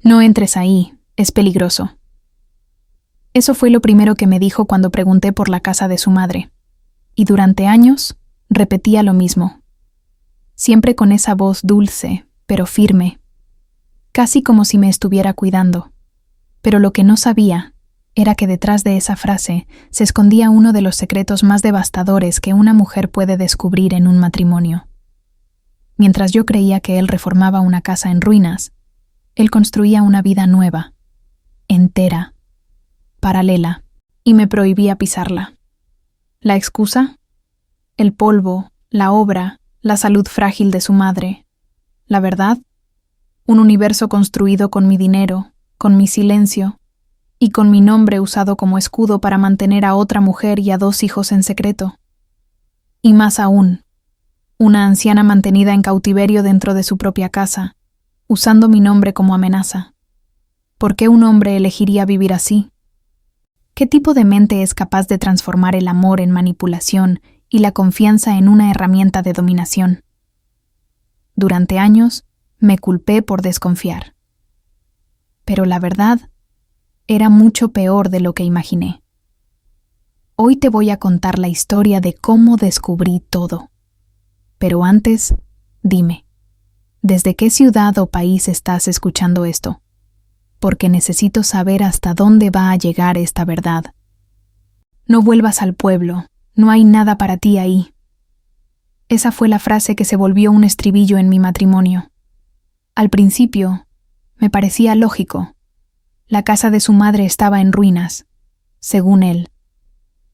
No entres ahí, es peligroso. Eso fue lo primero que me dijo cuando pregunté por la casa de su madre. Y durante años repetía lo mismo. Siempre con esa voz dulce, pero firme. Casi como si me estuviera cuidando. Pero lo que no sabía era que detrás de esa frase se escondía uno de los secretos más devastadores que una mujer puede descubrir en un matrimonio. Mientras yo creía que él reformaba una casa en ruinas, él construía una vida nueva, entera, paralela, y me prohibía pisarla. ¿La excusa? El polvo, la obra, la salud frágil de su madre. ¿La verdad? Un universo construido con mi dinero, con mi silencio, y con mi nombre usado como escudo para mantener a otra mujer y a 2 hijos en secreto. Y más aún, una anciana mantenida en cautiverio dentro de su propia casa, usando mi nombre como amenaza. ¿Por qué un hombre elegiría vivir así? ¿Qué tipo de mente es capaz de transformar el amor en manipulación y la confianza en una herramienta de dominación? Durante años, me culpé por desconfiar. Pero la verdad era mucho peor de lo que imaginé. Hoy te voy a contar la historia de cómo descubrí todo. Pero antes, dime, ¿desde qué ciudad o país estás escuchando esto? Porque necesito saber hasta dónde va a llegar esta verdad. No vuelvas al pueblo, no hay nada para ti ahí. Esa fue la frase que se volvió un estribillo en mi matrimonio. Al principio, me parecía lógico. La casa de su madre estaba en ruinas, según él,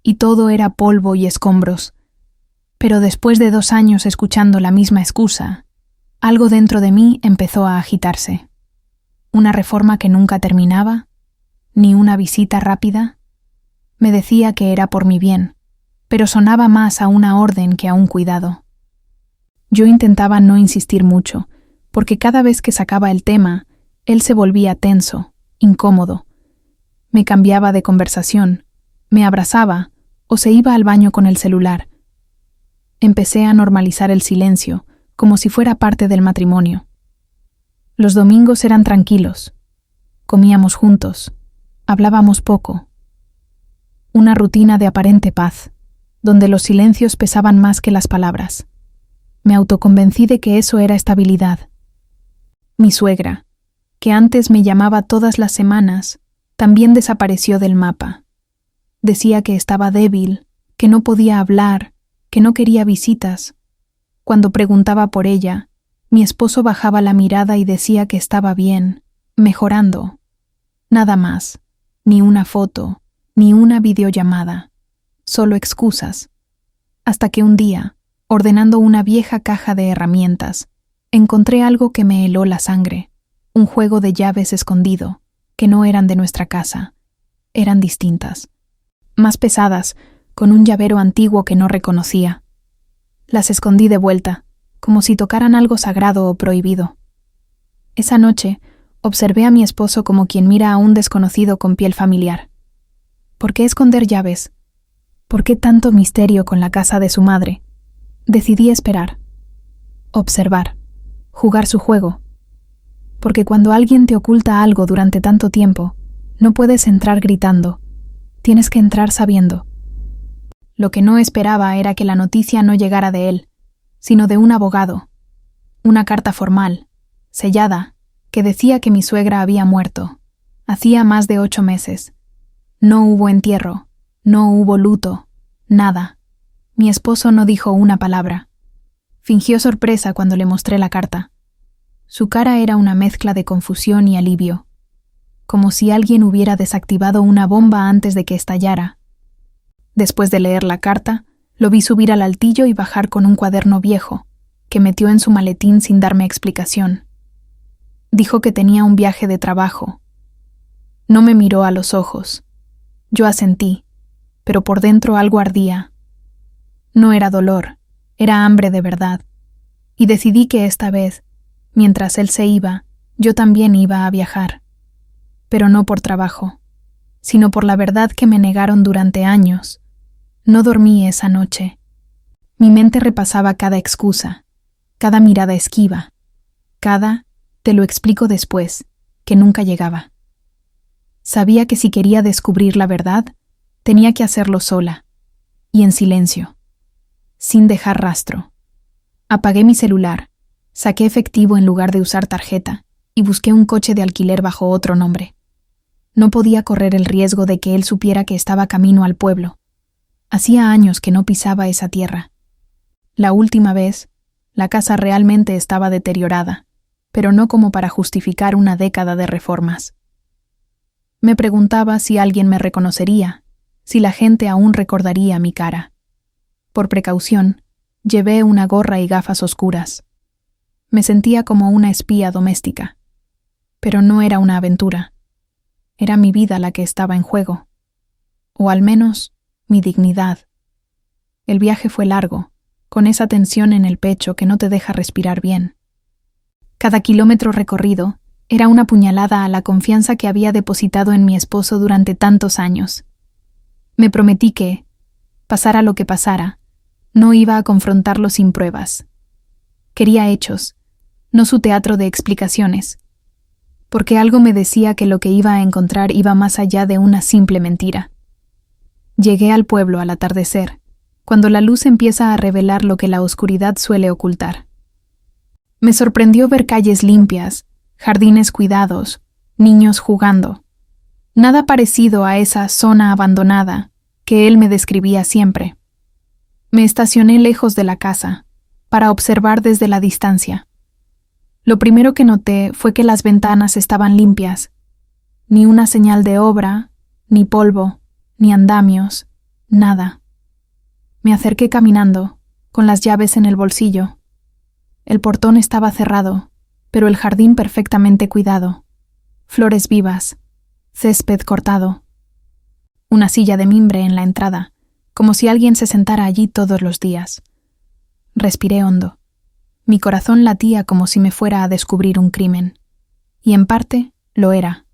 y todo era polvo y escombros. Pero después de 2 años escuchando la misma excusa, algo dentro de mí empezó a agitarse. Una reforma que nunca terminaba, ni una visita rápida. Me decía que era por mi bien, pero sonaba más a una orden que a un cuidado. Yo intentaba no insistir mucho, porque cada vez que sacaba el tema, él se volvía tenso, incómodo. Me cambiaba de conversación, me abrazaba o se iba al baño con el celular. Empecé a normalizar el silencio, como si fuera parte del matrimonio. Los domingos eran tranquilos. Comíamos juntos. Hablábamos poco. Una rutina de aparente paz, donde los silencios pesaban más que las palabras. Me autoconvencí de que eso era estabilidad. Mi suegra, que antes me llamaba todas las semanas, también desapareció del mapa. Decía que estaba débil, que no podía hablar, que no quería visitas. Cuando preguntaba por ella, mi esposo bajaba la mirada y decía que estaba bien, mejorando. Nada más, ni una foto, ni una videollamada, solo excusas. Hasta que un día, ordenando una vieja caja de herramientas, encontré algo que me heló la sangre. Un juego de llaves escondido, que no eran de nuestra casa. Eran distintas. Más pesadas, con un llavero antiguo que no reconocía. Las escondí de vuelta, como si tocaran algo sagrado o prohibido. Esa noche, observé a mi esposo como quien mira a un desconocido con piel familiar. ¿Por qué esconder llaves? ¿Por qué tanto misterio con la casa de su madre? Decidí esperar. Observar. Jugar su juego. Porque cuando alguien te oculta algo durante tanto tiempo, no puedes entrar gritando. Tienes que entrar sabiendo. Lo que no esperaba era que la noticia no llegara de él, sino de un abogado. Una carta formal, sellada, que decía que mi suegra había muerto. Hacía más de 8 meses. No hubo entierro, no hubo luto, nada. Mi esposo no dijo una palabra. Fingió sorpresa cuando le mostré la carta. Su cara era una mezcla de confusión y alivio, como si alguien hubiera desactivado una bomba antes de que estallara. Después de leer la carta, lo vi subir al altillo y bajar con un cuaderno viejo, que metió en su maletín sin darme explicación. Dijo que tenía un viaje de trabajo. No me miró a los ojos. Yo asentí, pero por dentro algo ardía. No era dolor, era hambre de verdad, y decidí que esta vez, mientras él se iba, yo también iba a viajar. Pero no por trabajo, sino por la verdad que me negaron durante años. No dormí esa noche. Mi mente repasaba cada excusa, cada mirada esquiva, cada «te lo explico después», que nunca llegaba. Sabía que si quería descubrir la verdad, tenía que hacerlo sola, y en silencio, sin dejar rastro. Apagué mi celular, saqué efectivo en lugar de usar tarjeta, y busqué un coche de alquiler bajo otro nombre. No podía correr el riesgo de que él supiera que estaba camino al pueblo. Hacía años que no pisaba esa tierra. La última vez, la casa realmente estaba deteriorada, pero no como para justificar una década de reformas. Me preguntaba si alguien me reconocería, si la gente aún recordaría mi cara. Por precaución, llevé una gorra y gafas oscuras. Me sentía como una espía doméstica. Pero no era una aventura. Era mi vida la que estaba en juego. O al menos, mi dignidad. El viaje fue largo, con esa tensión en el pecho que no te deja respirar bien. Cada kilómetro recorrido era una puñalada a la confianza que había depositado en mi esposo durante tantos años. Me prometí que, pasara lo que pasara, no iba a confrontarlo sin pruebas. Quería hechos, no su teatro de explicaciones, porque algo me decía que lo que iba a encontrar iba más allá de una simple mentira. Llegué al pueblo al atardecer, cuando la luz empieza a revelar lo que la oscuridad suele ocultar. Me sorprendió ver calles limpias, jardines cuidados, niños jugando. Nada parecido a esa zona abandonada que él me describía siempre. Me estacioné lejos de la casa, para observar desde la distancia. Lo primero que noté fue que las ventanas estaban limpias. Ni una señal de obra, ni polvo, ni andamios, nada. Me acerqué caminando, con las llaves en el bolsillo. El portón estaba cerrado, pero el jardín perfectamente cuidado. Flores vivas, césped cortado. Una silla de mimbre en la entrada, como si alguien se sentara allí todos los días. Respiré hondo. Mi corazón latía como si me fuera a descubrir un crimen. Y en parte lo era.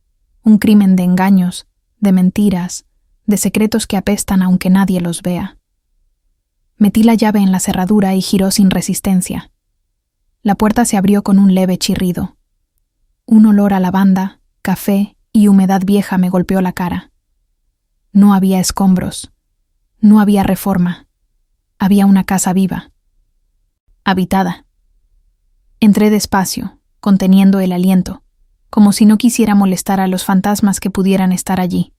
Un crimen de engaños, de mentiras, de secretos que apestan aunque nadie los vea. Metí la llave en la cerradura y giró sin resistencia. La puerta se abrió con un leve chirrido. Un olor a lavanda, café y humedad vieja me golpeó la cara. No había escombros. No había reforma. Había una casa viva. Habitada. Entré despacio, conteniendo el aliento, como si no quisiera molestar a los fantasmas que pudieran estar allí.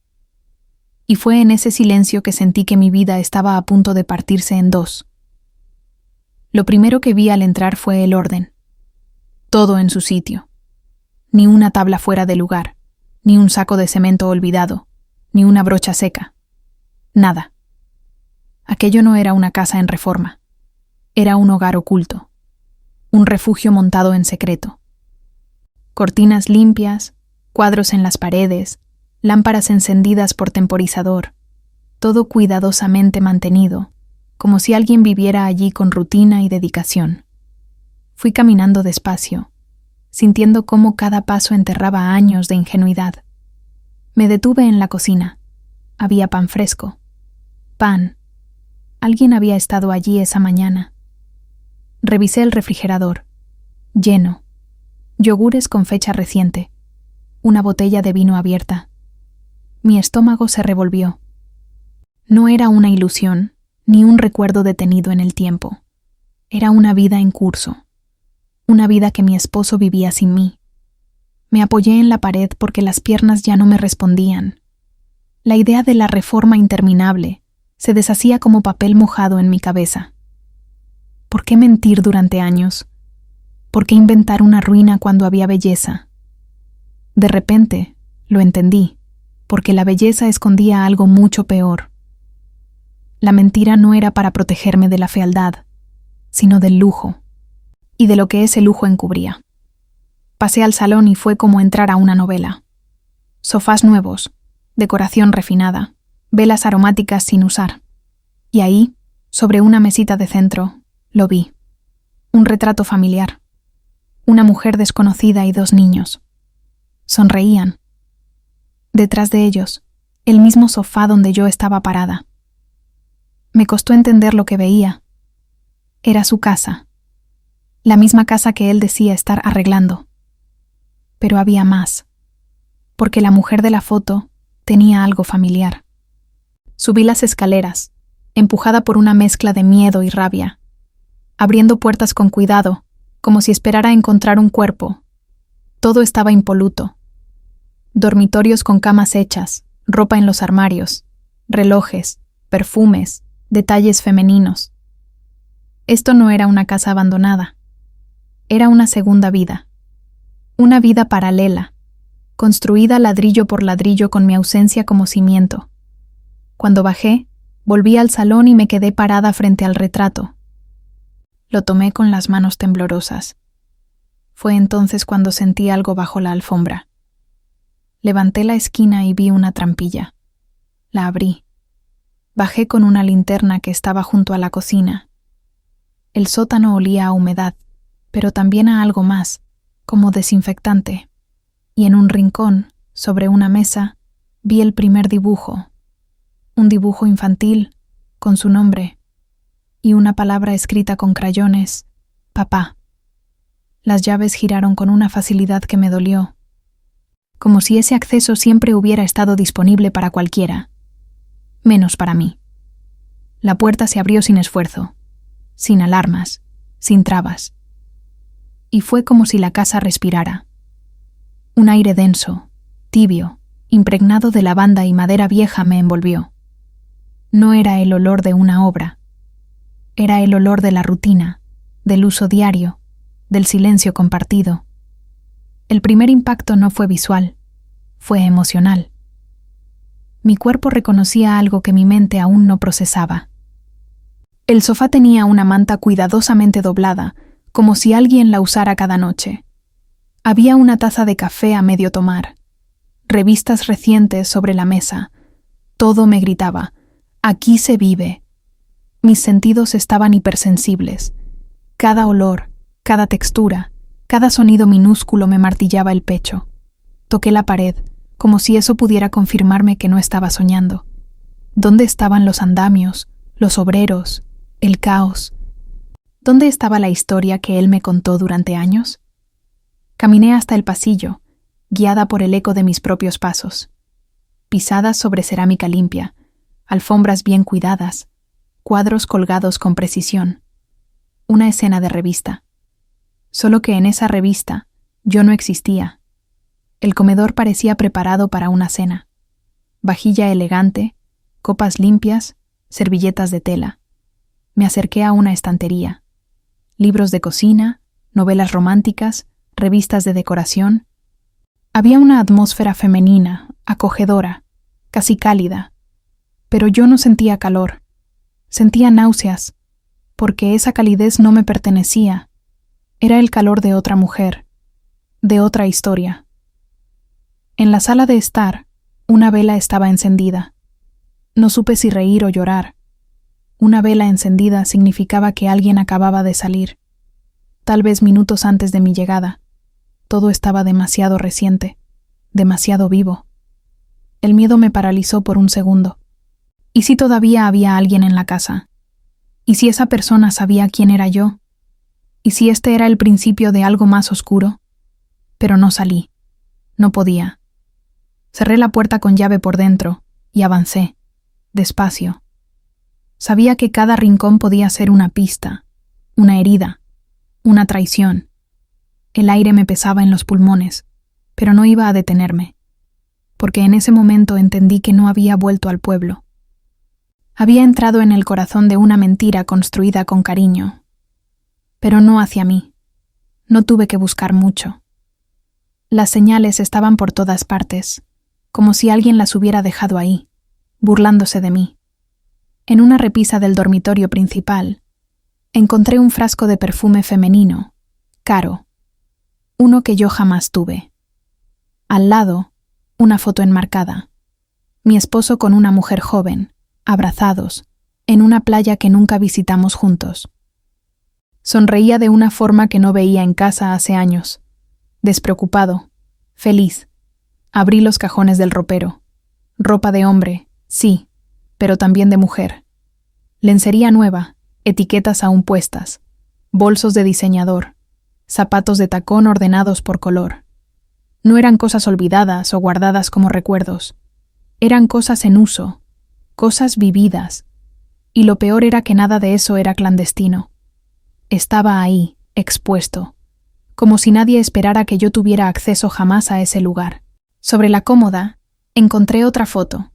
Y fue en ese silencio que sentí que mi vida estaba a punto de partirse en dos. Lo primero que vi al entrar fue el orden. Todo en su sitio. Ni una tabla fuera de lugar, ni un saco de cemento olvidado, ni una brocha seca. Nada. Aquello no era una casa en reforma. Era un hogar oculto. Un refugio montado en secreto. Cortinas limpias, cuadros en las paredes, lámparas encendidas por temporizador, todo cuidadosamente mantenido, como si alguien viviera allí con rutina y dedicación. Fui caminando despacio, sintiendo cómo cada paso enterraba años de ingenuidad. Me detuve en la cocina. Había pan fresco. Pan. Alguien había estado allí esa mañana. Revisé el refrigerador. Lleno. Yogures con fecha reciente. Una botella de vino abierta. Mi estómago se revolvió. No era una ilusión, ni un recuerdo detenido en el tiempo. Era una vida en curso. Una vida que mi esposo vivía sin mí. Me apoyé en la pared porque las piernas ya no me respondían. La idea de la reforma interminable se deshacía como papel mojado en mi cabeza. ¿Por qué mentir durante años? ¿Por qué inventar una ruina cuando había belleza? De repente, lo entendí, porque la belleza escondía algo mucho peor. La mentira no era para protegerme de la fealdad, sino del lujo, y de lo que ese lujo encubría. Pasé al salón y fue como entrar a una novela. Sofás nuevos, decoración refinada, velas aromáticas sin usar. Y ahí, sobre una mesita de centro, lo vi. Un retrato familiar. Una mujer desconocida y dos niños. Sonreían. Detrás de ellos, el mismo sofá donde yo estaba parada. Me costó entender lo que veía. Era su casa. La misma casa que él decía estar arreglando. Pero había más. porque la mujer de la foto tenía algo familiar. Subí las escaleras, empujada por una mezcla de miedo y rabia, abriendo puertas con cuidado, como si esperara encontrar un cuerpo. Todo estaba impoluto. Dormitorios con camas hechas, ropa en los armarios, relojes, perfumes, detalles femeninos. Esto no era una casa abandonada. Era una segunda vida. Una vida paralela, construida ladrillo por ladrillo con mi ausencia como cimiento. Cuando bajé, volví al salón y me quedé parada frente al retrato. Lo tomé con las manos temblorosas. Fue entonces cuando sentí algo bajo la alfombra. Levanté la esquina y vi una trampilla. La abrí. Bajé con una linterna que estaba junto a la cocina. El sótano olía a humedad, pero también a algo más, como desinfectante. Y en un rincón, sobre una mesa, vi el primer dibujo. Un dibujo infantil, con su nombre, y una palabra escrita con crayones: papá. Las llaves giraron con una facilidad que me dolió, como si ese acceso siempre hubiera estado disponible para cualquiera, menos para mí. La puerta se abrió sin esfuerzo, sin alarmas, sin trabas. Y fue como si la casa respirara. Un aire denso, tibio, impregnado de lavanda y madera vieja me envolvió. No era el olor de una obra. Era el olor de la rutina, del uso diario, del silencio compartido. El primer impacto no fue visual, fue emocional. Mi cuerpo reconocía algo que mi mente aún no procesaba. El sofá tenía una manta cuidadosamente doblada, como si alguien la usara cada noche. Había una taza de café a medio tomar, revistas recientes sobre la mesa. Todo me gritaba: aquí se vive. Mis sentidos estaban hipersensibles. Cada olor, cada textura, cada sonido minúsculo me martillaba el pecho. Toqué la pared, como si eso pudiera confirmarme que no estaba soñando. ¿Dónde estaban los andamios, los obreros, el caos? ¿Dónde estaba la historia que él me contó durante años? Caminé hasta el pasillo, guiada por el eco de mis propios pasos. Pisadas sobre cerámica limpia, alfombras bien cuidadas, cuadros colgados con precisión. Una escena de revista. Solo que en esa revista yo no existía. El comedor parecía preparado para una cena. Vajilla elegante, copas limpias, servilletas de tela. Me acerqué a una estantería. Libros de cocina, novelas románticas, revistas de decoración. Había una atmósfera femenina, acogedora, casi cálida. Pero yo no sentía calor. Sentía náuseas, porque esa calidez no me pertenecía. Era el calor de otra mujer, de otra historia. En la sala de estar, una vela estaba encendida. No supe si reír o llorar. Una vela encendida significaba que alguien acababa de salir. Tal vez minutos antes de mi llegada. Todo estaba demasiado reciente, demasiado vivo. El miedo me paralizó por un segundo. ¿Y si todavía había alguien en la casa? ¿Y si esa persona sabía quién era yo? ¿Y si este era el principio de algo más oscuro? Pero no salí. No podía. Cerré la puerta con llave por dentro y avancé, despacio. Sabía que cada rincón podía ser una pista, una herida, una traición. El aire me pesaba en los pulmones, pero no iba a detenerme, porque en ese momento entendí que no había vuelto al pueblo. Había entrado en el corazón de una mentira construida con cariño, pero no hacia mí. No tuve que buscar mucho. Las señales estaban por todas partes, como si alguien las hubiera dejado ahí, burlándose de mí. En una repisa del dormitorio principal, encontré un frasco de perfume femenino, caro, uno que yo jamás tuve. Al lado, una foto enmarcada. Mi esposo con una mujer joven, abrazados, en una playa que nunca visitamos juntos. Sonreía de una forma que no veía en casa hace años. Despreocupado, feliz. Abrí los cajones del ropero. Ropa de hombre, sí, pero también de mujer. Lencería nueva, etiquetas aún puestas, bolsos de diseñador, zapatos de tacón ordenados por color. No eran cosas olvidadas o guardadas como recuerdos. Eran cosas en uso, cosas vividas. Y lo peor era que nada de eso era clandestino. Estaba ahí, expuesto, como si nadie esperara que yo tuviera acceso jamás a ese lugar. Sobre la cómoda, encontré otra foto.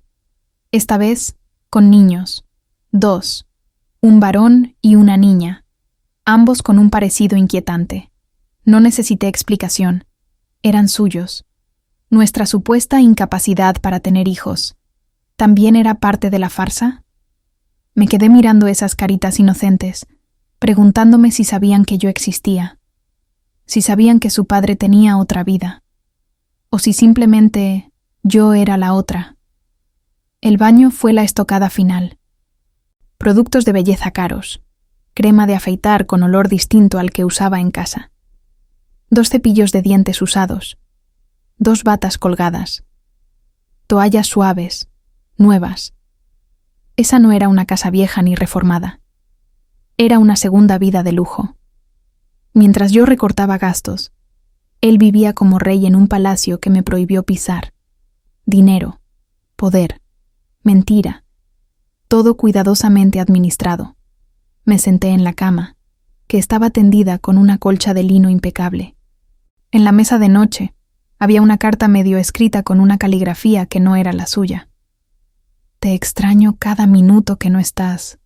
Esta vez, con niños. 2. Un varón y una niña. Ambos con un parecido inquietante. No necesité explicación. Eran suyos. Nuestra supuesta incapacidad para tener hijos. ¿También era parte de la farsa? Me quedé mirando esas caritas inocentes, preguntándome si sabían que yo existía, si sabían que su padre tenía otra vida, o si simplemente yo era la otra. El baño fue la estocada final. Productos de belleza caros, crema de afeitar con olor distinto al que usaba en casa, 2 cepillos de dientes usados, 2 batas colgadas, toallas suaves, nuevas. Esa no era una casa vieja ni reformada. Era una segunda vida de lujo. Mientras yo recortaba gastos, él vivía como rey en un palacio que me prohibió pisar. Dinero, poder, mentira, todo cuidadosamente administrado. Me senté en la cama, que estaba tendida con una colcha de lino impecable. En la mesa de noche había una carta medio escrita con una caligrafía que no era la suya. «Te extraño cada minuto que no estás»,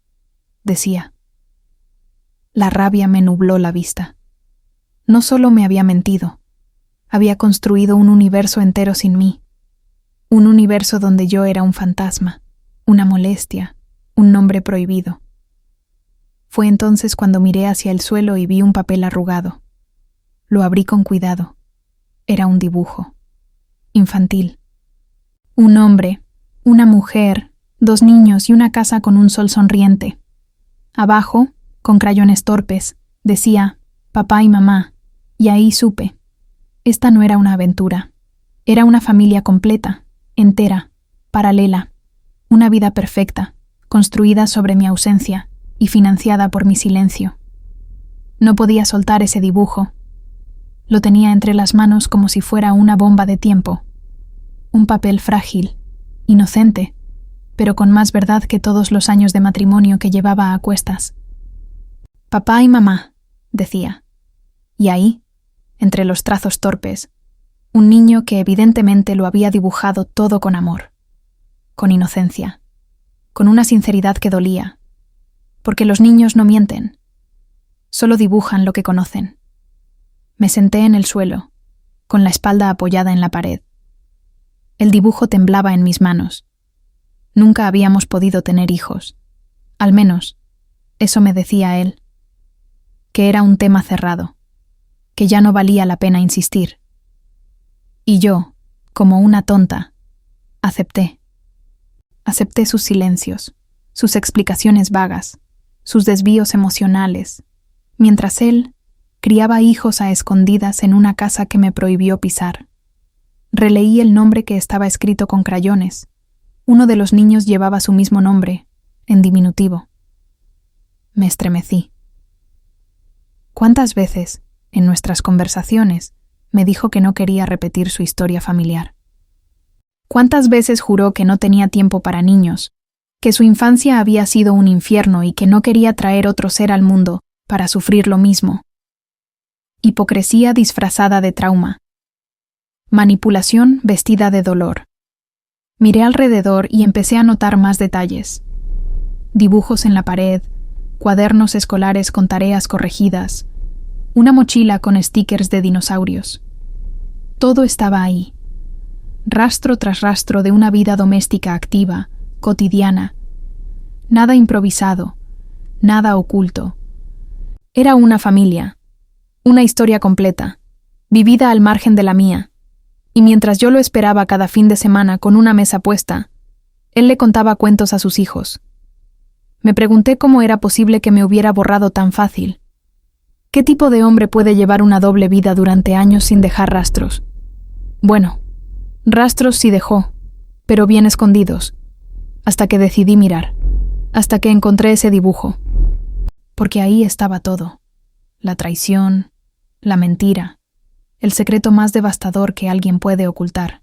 decía. La rabia me nubló la vista. No solo me había mentido, había construido un universo entero sin mí. Un universo donde yo era un fantasma, una molestia, un nombre prohibido. Fue entonces cuando miré hacia el suelo y vi un papel arrugado. Lo abrí con cuidado. Era un dibujo. Infantil. Un hombre, una mujer, 2 niños y una casa con un sol sonriente. Abajo, con crayones torpes, decía «Papá y mamá», y ahí supe. Esta no era una aventura. Era una familia completa, entera, paralela, una vida perfecta, construida sobre mi ausencia y financiada por mi silencio. No podía soltar ese dibujo. Lo tenía entre las manos como si fuera una bomba de tiempo. Un papel frágil, inocente, pero con más verdad que todos los años de matrimonio que llevaba a cuestas. «Papá y mamá», decía. Y ahí, entre los trazos torpes, un niño que evidentemente lo había dibujado todo con amor, con inocencia, con una sinceridad que dolía, porque los niños no mienten, solo dibujan lo que conocen. Me senté en el suelo, con la espalda apoyada en la pared. El dibujo temblaba en mis manos. Nunca habíamos podido tener hijos. Al menos, eso me decía él. Que era un tema cerrado, que ya no valía la pena insistir. Y yo, como una tonta, acepté. Acepté sus silencios, sus explicaciones vagas, sus desvíos emocionales, mientras él criaba hijos a escondidas en una casa que me prohibió pisar. Releí el nombre que estaba escrito con crayones. Uno de los niños llevaba su mismo nombre, en diminutivo. Me estremecí. ¿Cuántas veces, en nuestras conversaciones, me dijo que no quería repetir su historia familiar? ¿Cuántas veces juró que no tenía tiempo para niños, que su infancia había sido un infierno y que no quería traer otro ser al mundo para sufrir lo mismo? Hipocresía disfrazada de trauma. Manipulación vestida de dolor. Miré alrededor y empecé a notar más detalles. Dibujos en la pared, cuadernos escolares con tareas corregidas, una mochila con stickers de dinosaurios. Todo estaba ahí. Rastro tras rastro de una vida doméstica activa, cotidiana. Nada improvisado, nada oculto. Era una familia, una historia completa, vivida al margen de la mía. Y mientras yo lo esperaba cada fin de semana con una mesa puesta, él le contaba cuentos a sus hijos. Me pregunté cómo era posible que me hubiera borrado tan fácil. ¿Qué tipo de hombre puede llevar una doble vida durante años sin dejar rastros? Bueno, rastros sí dejó, pero bien escondidos, hasta que decidí mirar, hasta que encontré ese dibujo. Porque ahí estaba todo, la traición, la mentira, el secreto más devastador que alguien puede ocultar.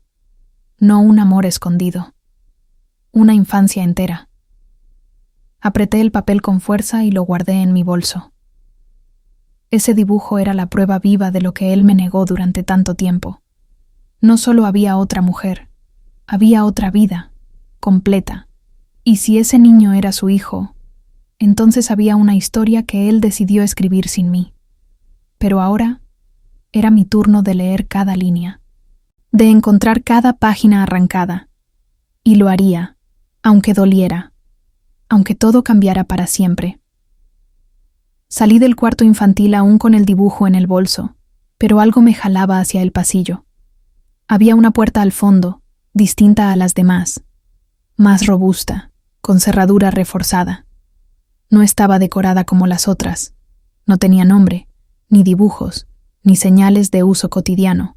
No un amor escondido. Una infancia entera. Apreté el papel con fuerza y lo guardé en mi bolso. Ese dibujo era la prueba viva de lo que él me negó durante tanto tiempo. No solo había otra mujer, había otra vida, completa. Y si ese niño era su hijo, entonces había una historia que él decidió escribir sin mí. Pero ahora era mi turno de leer cada línea, de encontrar cada página arrancada. Y lo haría, aunque doliera, aunque todo cambiara para siempre. Salí del cuarto infantil aún con el dibujo en el bolso, pero algo me jalaba hacia el pasillo. Había una puerta al fondo, distinta a las demás, más robusta, con cerradura reforzada. No estaba decorada como las otras, no tenía nombre, ni dibujos, ni señales de uso cotidiano.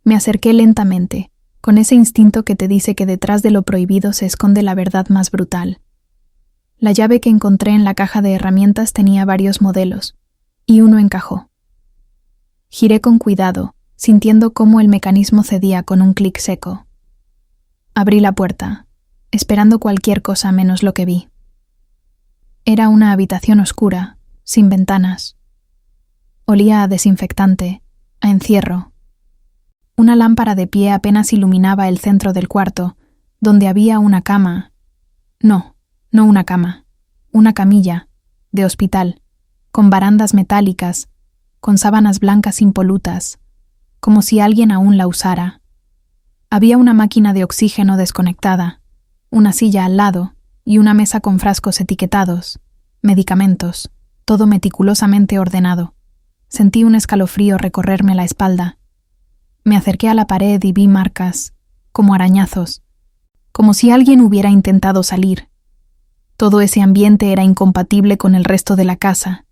Me acerqué lentamente, con ese instinto que te dice que detrás de lo prohibido se esconde la verdad más brutal. La llave que encontré en la caja de herramientas tenía varios modelos, y uno encajó. Giré con cuidado, sintiendo cómo el mecanismo cedía con un clic seco. Abrí la puerta, esperando cualquier cosa menos lo que vi. Era una habitación oscura, sin ventanas. Olía a desinfectante, a encierro. Una lámpara de pie apenas iluminaba el centro del cuarto, donde había una cama. No una cama, una camilla, de hospital, con barandas metálicas, con sábanas blancas impolutas, como si alguien aún la usara. Había una máquina de oxígeno desconectada, una silla al lado y una mesa con frascos etiquetados, medicamentos, todo meticulosamente ordenado. Sentí un escalofrío recorrerme la espalda. Me acerqué a la pared y vi marcas, como arañazos, como si alguien hubiera intentado salir. Todo ese ambiente era incompatible con el resto de la casa.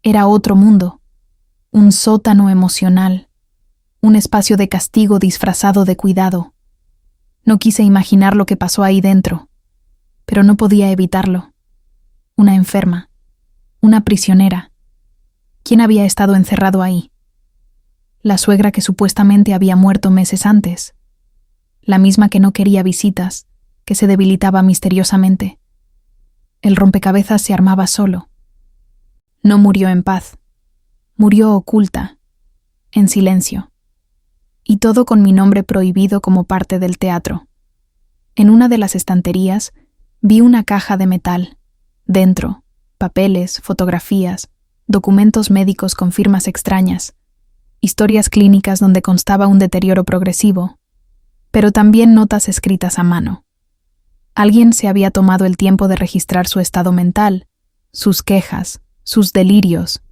Era otro mundo, un sótano emocional, un espacio de castigo disfrazado de cuidado. No quise imaginar lo que pasó ahí dentro, pero no podía evitarlo. Una enferma, una prisionera. ¿Quién había estado encerrado ahí? La suegra que supuestamente había muerto meses antes, la misma que no quería visitas, que se debilitaba misteriosamente. El rompecabezas se armaba solo. No murió en paz, murió oculta, en silencio. Y todo con mi nombre prohibido como parte del teatro. En una de las estanterías vi una caja de metal. Dentro, papeles, fotografías, documentos médicos con firmas extrañas, historias clínicas donde constaba un deterioro progresivo, pero también notas escritas a mano. Alguien se había tomado el tiempo de registrar su estado mental, sus quejas, sus delirios.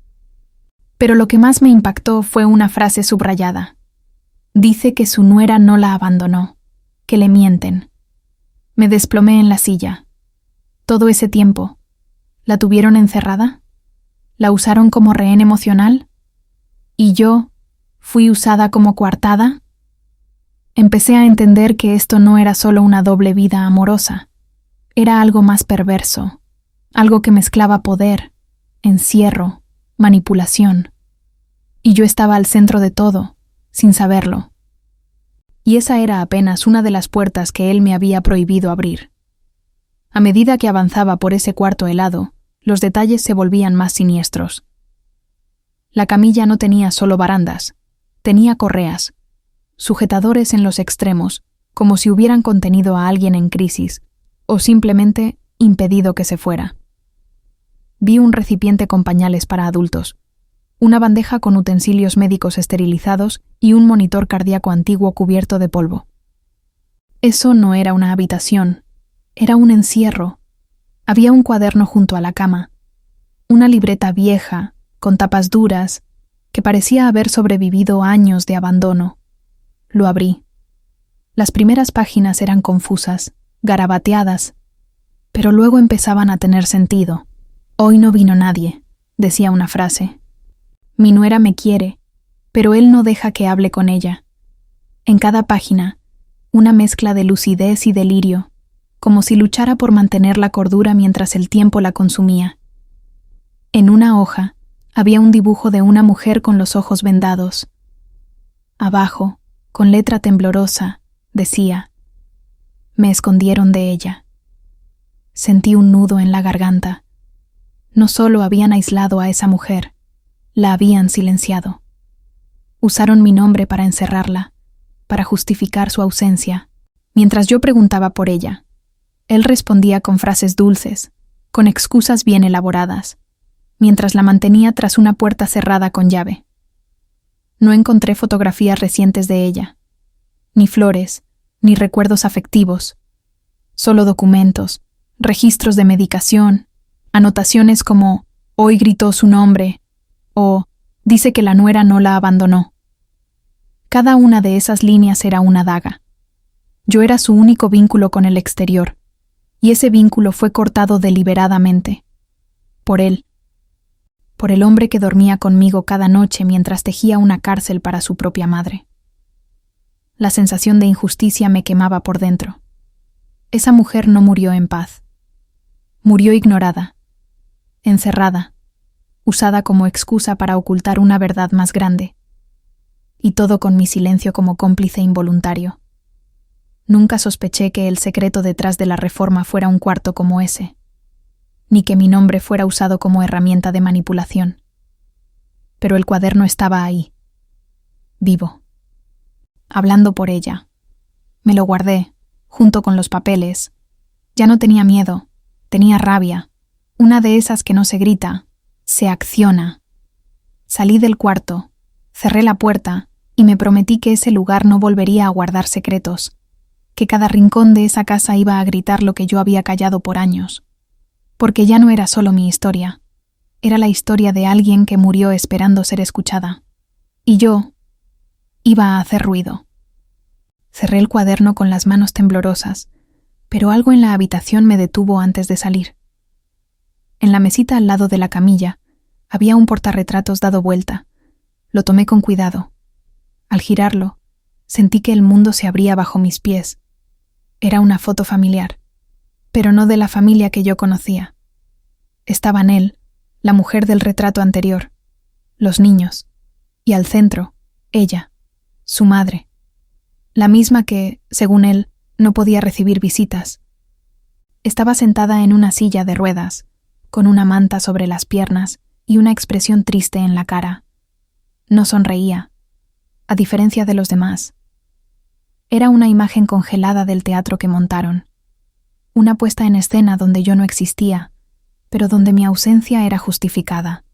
Pero lo que más me impactó fue una frase subrayada. Dice que su nuera no la abandonó, que le mienten. Me desplomé en la silla. Todo ese tiempo, ¿la tuvieron encerrada? ¿La usaron como rehén emocional? ¿Y yo fui usada como coartada? Empecé a entender que esto no era solo una doble vida amorosa. Era algo más perverso, algo que mezclaba poder, encierro, manipulación. Y yo estaba al centro de todo, sin saberlo. Y esa era apenas una de las puertas que él me había prohibido abrir. A medida que avanzaba por ese cuarto helado, los detalles se volvían más siniestros. La camilla no tenía solo barandas, tenía correas, sujetadores en los extremos, como si hubieran contenido a alguien en crisis, o simplemente impedido que se fuera. Vi un recipiente con pañales para adultos, una bandeja con utensilios médicos esterilizados y un monitor cardíaco antiguo cubierto de polvo. Eso no era una habitación, era un encierro. Había un cuaderno junto a la cama, una libreta vieja, con tapas duras, que parecía haber sobrevivido años de abandono. Lo abrí. Las primeras páginas eran confusas, garabateadas, pero luego empezaban a tener sentido. Hoy no vino nadie, decía una frase. Mi nuera me quiere, pero él no deja que hable con ella. En cada página, una mezcla de lucidez y delirio, como si luchara por mantener la cordura mientras el tiempo la consumía. En una hoja había un dibujo de una mujer con los ojos vendados. Abajo, con letra temblorosa, decía: me escondieron de ella. Sentí un nudo en la garganta. No solo habían aislado a esa mujer, la habían silenciado. Usaron mi nombre para encerrarla, para justificar su ausencia. Mientras yo preguntaba por ella, él respondía con frases dulces, con excusas bien elaboradas, mientras la mantenía tras una puerta cerrada con llave. No encontré fotografías recientes de ella, ni flores, ni recuerdos afectivos, solo documentos, registros de medicación, anotaciones como «hoy gritó su nombre» o «dice que la nuera no la abandonó». Cada una de esas líneas era una daga. Yo era su único vínculo con el exterior, y ese vínculo fue cortado deliberadamente. Por él. Por el hombre que dormía conmigo cada noche mientras tejía una cárcel para su propia madre. La sensación de injusticia me quemaba por dentro. Esa mujer no murió en paz. Murió ignorada, encerrada, usada como excusa para ocultar una verdad más grande. Y todo con mi silencio como cómplice involuntario. Nunca sospeché que el secreto detrás de la reforma fuera un cuarto como ese, ni que mi nombre fuera usado como herramienta de manipulación. Pero el cuaderno estaba ahí, vivo, hablando por ella. Me lo guardé, junto con los papeles. Ya no tenía miedo, tenía rabia, una de esas que no se grita, se acciona. Salí del cuarto, cerré la puerta y me prometí que ese lugar no volvería a guardar secretos, que cada rincón de esa casa iba a gritar lo que yo había callado por años. Porque ya no era solo mi historia, era la historia de alguien que murió esperando ser escuchada. Y yo iba a hacer ruido. Cerré el cuaderno con las manos temblorosas, pero algo en la habitación me detuvo antes de salir. En la mesita al lado de la camilla había un portarretratos dado vuelta. Lo tomé con cuidado. Al girarlo, sentí que el mundo se abría bajo mis pies. Era una foto familiar, pero no de la familia que yo conocía. Estaban él, la mujer del retrato anterior, los niños, y al centro, ella, su madre, la misma que, según él, no podía recibir visitas. Estaba sentada en una silla de ruedas, con una manta sobre las piernas y una expresión triste en la cara. No sonreía, a diferencia de los demás. Era una imagen congelada del teatro que montaron. Una puesta en escena donde yo no existía, pero donde mi ausencia era justificada.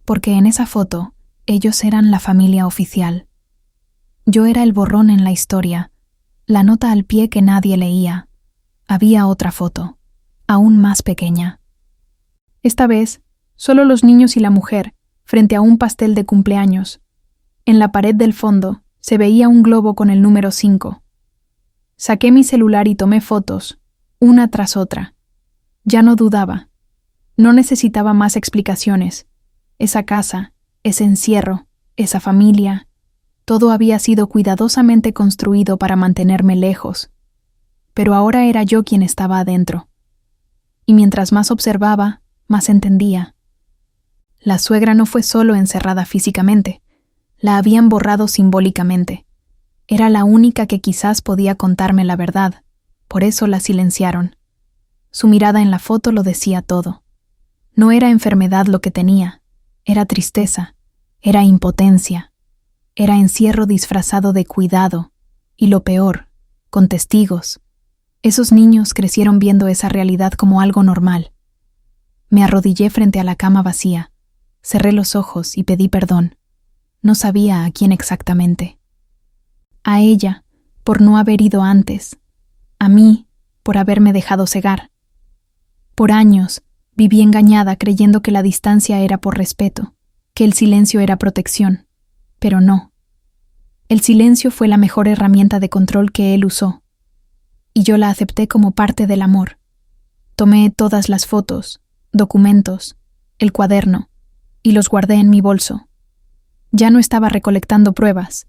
Porque en esa foto, ellos eran la familia oficial. Yo era el borrón en la historia, la nota al pie que nadie leía. Había otra foto, aún más pequeña. Esta vez, solo los niños y la mujer, frente a un pastel de cumpleaños. En la pared del fondo, se veía un globo con el número 5. Saqué mi celular y tomé fotos, una tras otra. Ya no dudaba. No necesitaba más explicaciones. Esa casa, ese encierro, esa familia, todo había sido cuidadosamente construido para mantenerme lejos. Pero ahora era yo quien estaba adentro. Y mientras más observaba, más entendía. La suegra no fue solo encerrada físicamente. La habían borrado simbólicamente. Era la única que quizás podía contarme la verdad, por eso la silenciaron. Su mirada en la foto lo decía todo. No era enfermedad lo que tenía, era tristeza, era impotencia, era encierro disfrazado de cuidado, y lo peor, con testigos. Esos niños crecieron viendo esa realidad como algo normal. Me arrodillé frente a la cama vacía, cerré los ojos y pedí perdón. No sabía a quién exactamente. A ella, por no haber ido antes. A mí, por haberme dejado cegar. Por años, viví engañada creyendo que la distancia era por respeto, que el silencio era protección. Pero no. El silencio fue la mejor herramienta de control que él usó. Y yo la acepté como parte del amor. Tomé todas las fotos, documentos, el cuaderno, y los guardé en mi bolso. Ya no estaba recolectando pruebas,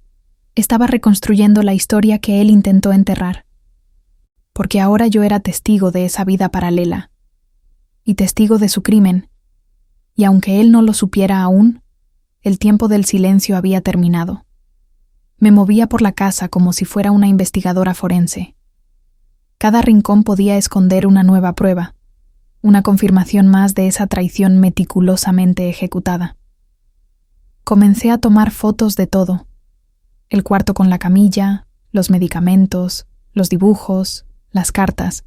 estaba reconstruyendo la historia que él intentó enterrar. Porque ahora yo era testigo de esa vida paralela, y testigo de su crimen, y aunque él no lo supiera aún, el tiempo del silencio había terminado. Me movía por la casa como si fuera una investigadora forense. Cada rincón podía esconder una nueva prueba, una confirmación más de esa traición meticulosamente ejecutada. Comencé a tomar fotos de todo: el cuarto con la camilla, los medicamentos, los dibujos, las cartas.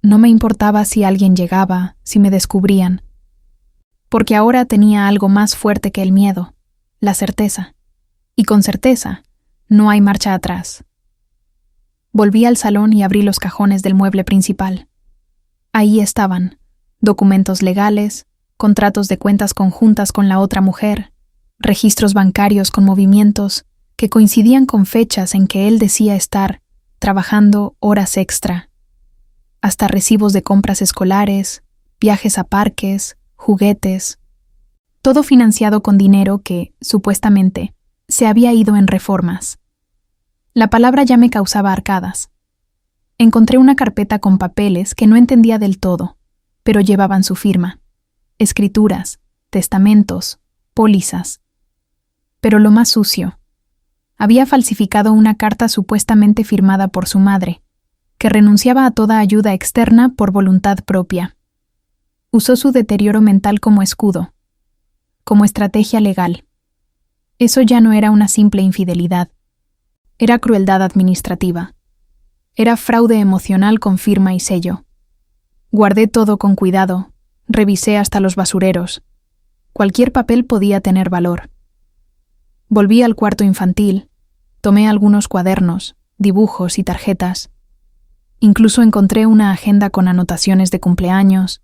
No me importaba si alguien llegaba, si me descubrían, porque ahora tenía algo más fuerte que el miedo: la certeza. Y con certeza, no hay marcha atrás. Volví al salón y abrí los cajones del mueble principal. Ahí estaban: documentos legales, contratos de cuentas conjuntas con la otra mujer, registros bancarios con movimientos que coincidían con fechas en que él decía estar trabajando horas extra, hasta recibos de compras escolares, viajes a parques, juguetes, todo financiado con dinero que, supuestamente, se había ido en reformas. La palabra ya me causaba arcadas. Encontré una carpeta con papeles que no entendía del todo, pero llevaban su firma: escrituras, testamentos, pólizas. Pero lo más sucio: había falsificado una carta supuestamente firmada por su madre, que renunciaba a toda ayuda externa por voluntad propia. Usó su deterioro mental como escudo, como estrategia legal. Eso ya no era una simple infidelidad. Era crueldad administrativa. Era fraude emocional con firma y sello. Guardé todo con cuidado, revisé hasta los basureros. Cualquier papel podía tener valor. Volví al cuarto infantil, tomé algunos cuadernos, dibujos y tarjetas. Incluso encontré una agenda con anotaciones de cumpleaños,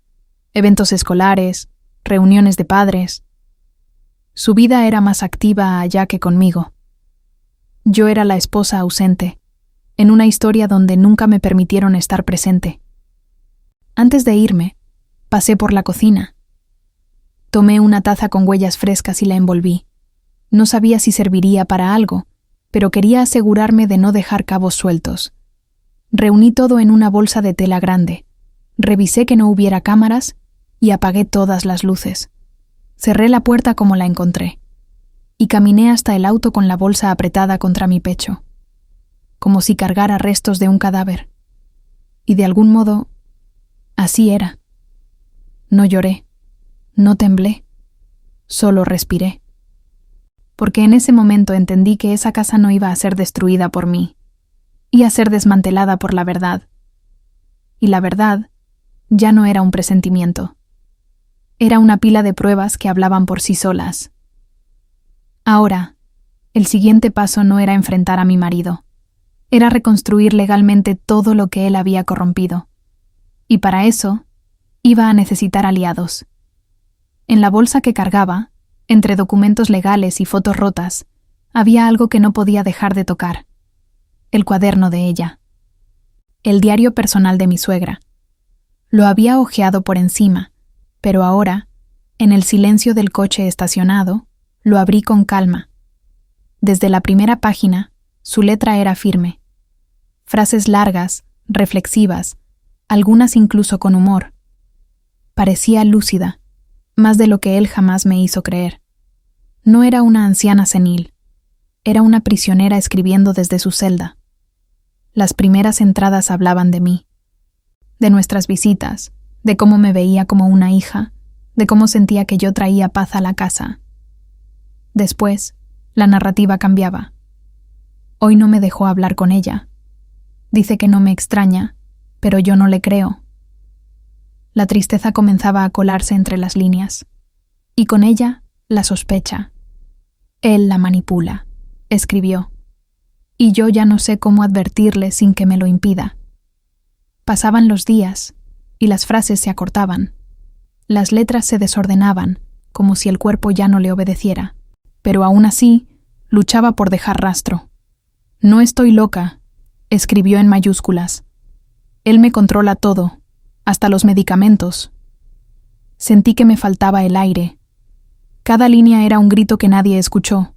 eventos escolares, reuniones de padres. Su vida era más activa allá que conmigo. Yo era la esposa ausente, en una historia donde nunca me permitieron estar presente. Antes de irme, pasé por la cocina. Tomé una taza con huellas frescas y la envolví. No sabía si serviría para algo, pero quería asegurarme de no dejar cabos sueltos. Reuní todo en una bolsa de tela grande, revisé que no hubiera cámaras y apagué todas las luces. Cerré la puerta como la encontré y caminé hasta el auto con la bolsa apretada contra mi pecho, como si cargara restos de un cadáver. Y de algún modo, así era. No lloré, no temblé, solo respiré. Porque en ese momento entendí que esa casa no iba a ser destruida por mí, iba a ser desmantelada por la verdad. Y la verdad ya no era un presentimiento. Era una pila de pruebas que hablaban por sí solas. Ahora, el siguiente paso no era enfrentar a mi marido. Era reconstruir legalmente todo lo que él había corrompido. Y para eso, iba a necesitar aliados. En la bolsa que cargaba, entre documentos legales y fotos rotas, había algo que no podía dejar de tocar: el cuaderno de ella. El diario personal de mi suegra. Lo había hojeado por encima, pero ahora, en el silencio del coche estacionado, lo abrí con calma. Desde la primera página, su letra era firme. Frases largas, reflexivas, algunas incluso con humor. Parecía lúcida, más de lo que él jamás me hizo creer. No era una anciana senil, era una prisionera escribiendo desde su celda. Las primeras entradas hablaban de mí, de nuestras visitas, de cómo me veía como una hija, de cómo sentía que yo traía paz a la casa. Después, la narrativa cambiaba. Hoy no me dejó hablar con ella. Dice que no me extraña, pero yo no le creo. La tristeza comenzaba a colarse entre las líneas, y con ella la sospecha. Él la manipula, escribió, y yo ya no sé cómo advertirle sin que me lo impida. Pasaban los días, y las frases se acortaban. Las letras se desordenaban, como si el cuerpo ya no le obedeciera, pero aún así luchaba por dejar rastro. No estoy loca, escribió en mayúsculas. Él me controla todo, hasta los medicamentos. Sentí que me faltaba el aire. Cada línea era un grito que nadie escuchó.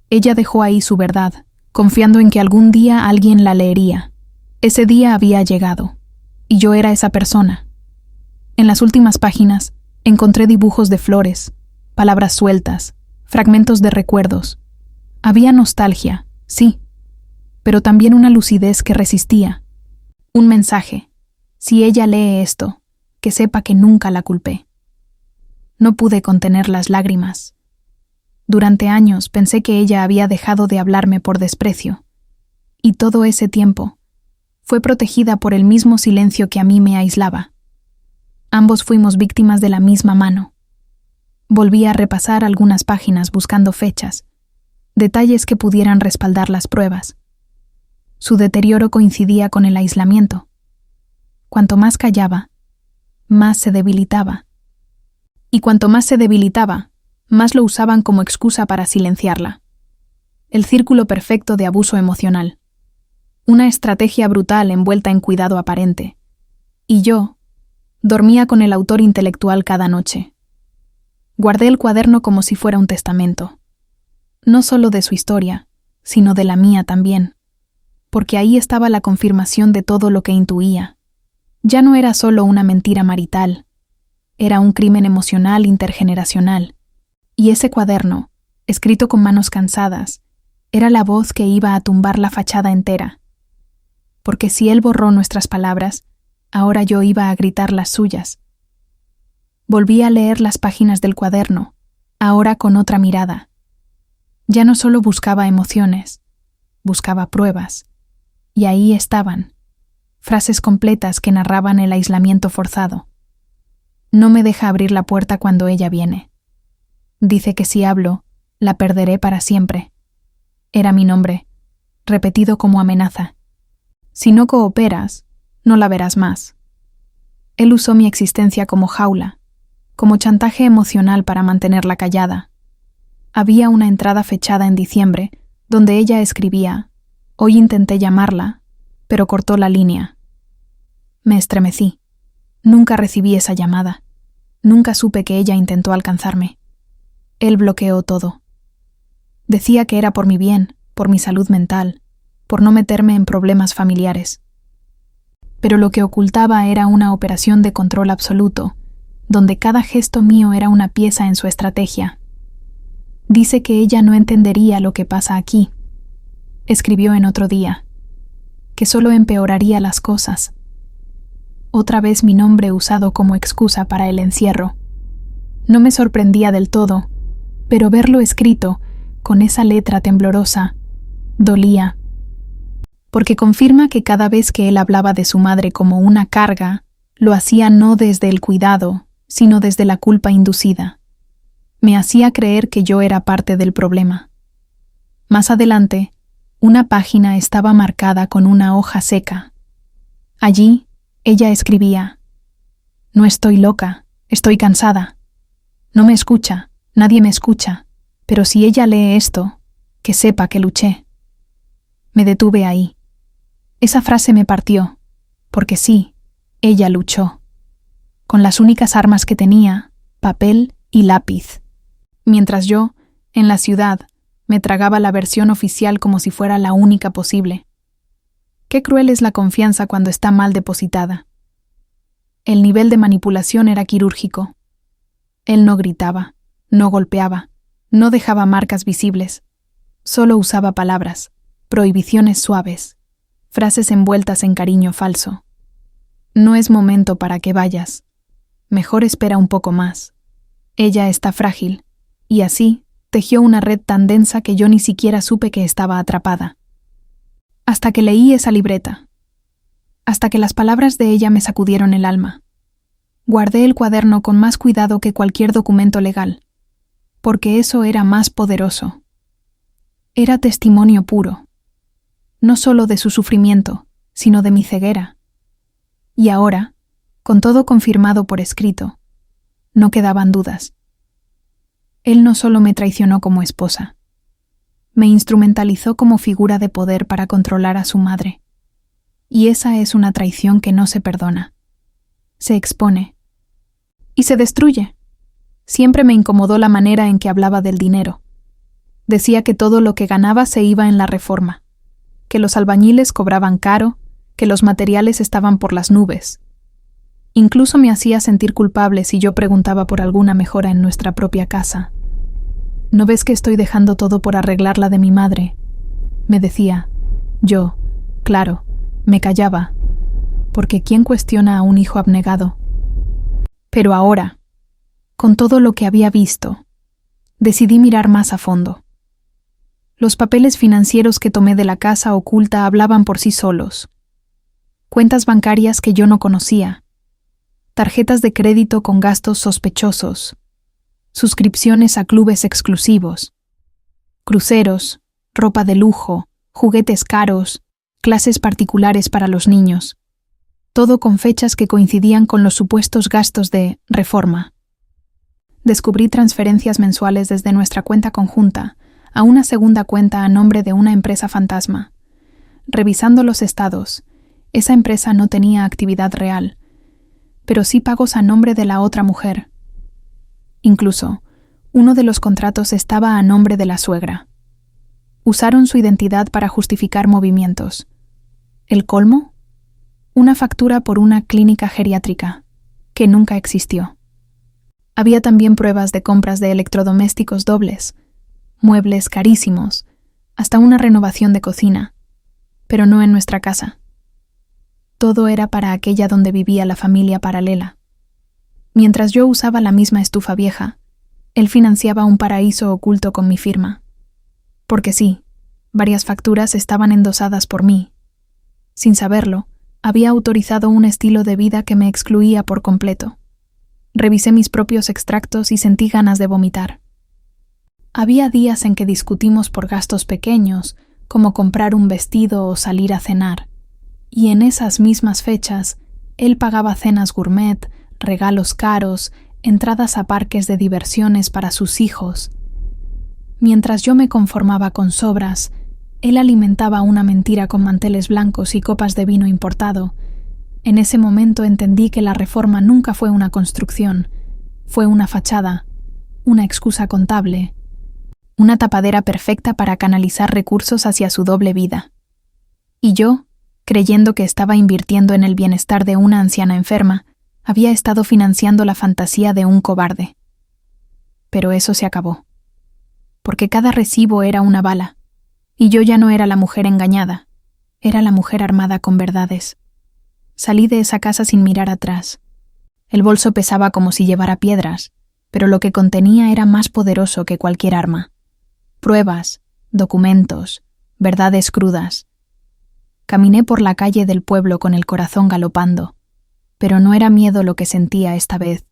Ella dejó ahí su verdad, confiando en que algún día alguien la leería. Ese día había llegado, y yo era esa persona. En las últimas páginas encontré dibujos de flores, palabras sueltas, fragmentos de recuerdos. Había nostalgia, sí, pero también una lucidez que resistía. Un mensaje: si ella lee esto, que sepa que nunca la culpé. No pude contener las lágrimas. Durante años pensé que ella había dejado de hablarme por desprecio, y todo ese tiempo fue protegida por el mismo silencio que a mí me aislaba. Ambos fuimos víctimas de la misma mano. Volví a repasar algunas páginas buscando fechas, detalles que pudieran respaldar las pruebas. Su deterioro coincidía con el aislamiento. Cuanto más callaba, más se debilitaba. Y cuanto más se debilitaba, más lo usaban como excusa para silenciarla. El círculo perfecto de abuso emocional. Una estrategia brutal envuelta en cuidado aparente. Y yo dormía con el autor intelectual cada noche. Guardé el cuaderno como si fuera un testamento. No solo de su historia, sino de la mía también. Porque ahí estaba la confirmación de todo lo que intuía. Ya no era solo una mentira marital. Era un crimen emocional intergeneracional. Y ese cuaderno, escrito con manos cansadas, era la voz que iba a tumbar la fachada entera. Porque si él borró nuestras palabras, ahora yo iba a gritar las suyas. Volví a leer las páginas del cuaderno, ahora con otra mirada. Ya no solo buscaba emociones, buscaba pruebas. Y ahí estaban, frases completas que narraban el aislamiento forzado. No me deja abrir la puerta cuando ella viene. Dice que si hablo, la perderé para siempre. Era mi nombre, repetido como amenaza. Si no cooperas, no la verás más. Él usó mi existencia como jaula, como chantaje emocional para mantenerla callada. Había una entrada fechada en diciembre, donde ella escribía: hoy intenté llamarla, pero cortó la línea. Me estremecí. Nunca recibí esa llamada. Nunca supe que ella intentó alcanzarme. Él bloqueó todo. Decía que era por mi bien, por mi salud mental, por no meterme en problemas familiares. Pero lo que ocultaba era una operación de control absoluto, donde cada gesto mío era una pieza en su estrategia. Dice que ella no entendería lo que pasa aquí. Escribió en otro día, que solo empeoraría las cosas. Otra vez mi nombre usado como excusa para el encierro. No me sorprendía del todo, pero verlo escrito, con esa letra temblorosa, dolía. Porque confirma que cada vez que él hablaba de su madre como una carga, lo hacía no desde el cuidado, sino desde la culpa inducida. Me hacía creer que yo era parte del problema. Más adelante, una página estaba marcada con una hoja seca. Allí, ella escribía: no estoy loca, estoy cansada. No me escucha, nadie me escucha, pero si ella lee esto, que sepa que luché. Me detuve ahí. Esa frase me partió, porque sí, ella luchó. Con las únicas armas que tenía, papel y lápiz. Mientras yo, en la ciudad, me tragaba la versión oficial como si fuera la única posible. Qué cruel es la confianza cuando está mal depositada. El nivel de manipulación era quirúrgico. Él no gritaba, no golpeaba, no dejaba marcas visibles. Solo usaba palabras, prohibiciones suaves, frases envueltas en cariño falso. No es momento para que vayas. Mejor espera un poco más. Ella está frágil, y así tejió una red tan densa que yo ni siquiera supe que estaba atrapada. Hasta que leí esa libreta. Hasta que las palabras de ella me sacudieron el alma. Guardé el cuaderno con más cuidado que cualquier documento legal, porque eso era más poderoso. Era testimonio puro, no solo de su sufrimiento, sino de mi ceguera. Y ahora, con todo confirmado por escrito, no quedaban dudas. Él no solo me traicionó como esposa, me instrumentalizó como figura de poder para controlar a su madre. Y esa es una traición que no se perdona. Se expone. Y se destruye. Siempre me incomodó la manera en que hablaba del dinero. Decía que todo lo que ganaba se iba en la reforma, que los albañiles cobraban caro, que los materiales estaban por las nubes. Incluso me hacía sentir culpable si yo preguntaba por alguna mejora en nuestra propia casa. ¿No ves que estoy dejando todo por arreglar la de mi madre?, me decía. Yo, claro, me callaba, porque ¿quién cuestiona a un hijo abnegado? Pero ahora, con todo lo que había visto, decidí mirar más a fondo. Los papeles financieros que tomé de la casa oculta hablaban por sí solos. Cuentas bancarias que yo no conocía, tarjetas de crédito con gastos sospechosos, suscripciones a clubes exclusivos, cruceros, ropa de lujo, juguetes caros, clases particulares para los niños, todo con fechas que coincidían con los supuestos gastos de reforma. Descubrí transferencias mensuales desde nuestra cuenta conjunta a una segunda cuenta a nombre de una empresa fantasma. Revisando los estados, esa empresa no tenía actividad real, pero sí pagos a nombre de la otra mujer. Incluso, uno de los contratos estaba a nombre de la suegra. Usaron su identidad para justificar movimientos. ¿El colmo? Una factura por una clínica geriátrica, que nunca existió. Había también pruebas de compras de electrodomésticos dobles, muebles carísimos, hasta una renovación de cocina, pero no en nuestra casa. Todo era para aquella donde vivía la familia paralela. Mientras yo usaba la misma estufa vieja, él financiaba un paraíso oculto con mi firma. Porque sí, varias facturas estaban endosadas por mí. Sin saberlo, había autorizado un estilo de vida que me excluía por completo. Revisé mis propios extractos y sentí ganas de vomitar. Había días en que discutimos por gastos pequeños, como comprar un vestido o salir a cenar. Y en esas mismas fechas, él pagaba cenas gourmet, regalos caros, entradas a parques de diversiones para sus hijos. Mientras yo me conformaba con sobras, él alimentaba una mentira con manteles blancos y copas de vino importado. En ese momento entendí que la reforma nunca fue una construcción, fue una fachada, una excusa contable, una tapadera perfecta para canalizar recursos hacia su doble vida. Y yo, creyendo que estaba invirtiendo en el bienestar de una anciana enferma, había estado financiando la fantasía de un cobarde. Pero eso se acabó. Porque cada recibo era una bala, y yo ya no era la mujer engañada, era la mujer armada con verdades. Salí de esa casa sin mirar atrás. El bolso pesaba como si llevara piedras, pero lo que contenía era más poderoso que cualquier arma. Pruebas, documentos, verdades crudas. Caminé por la calle del pueblo con el corazón galopando, pero no era miedo lo que sentía esta vez.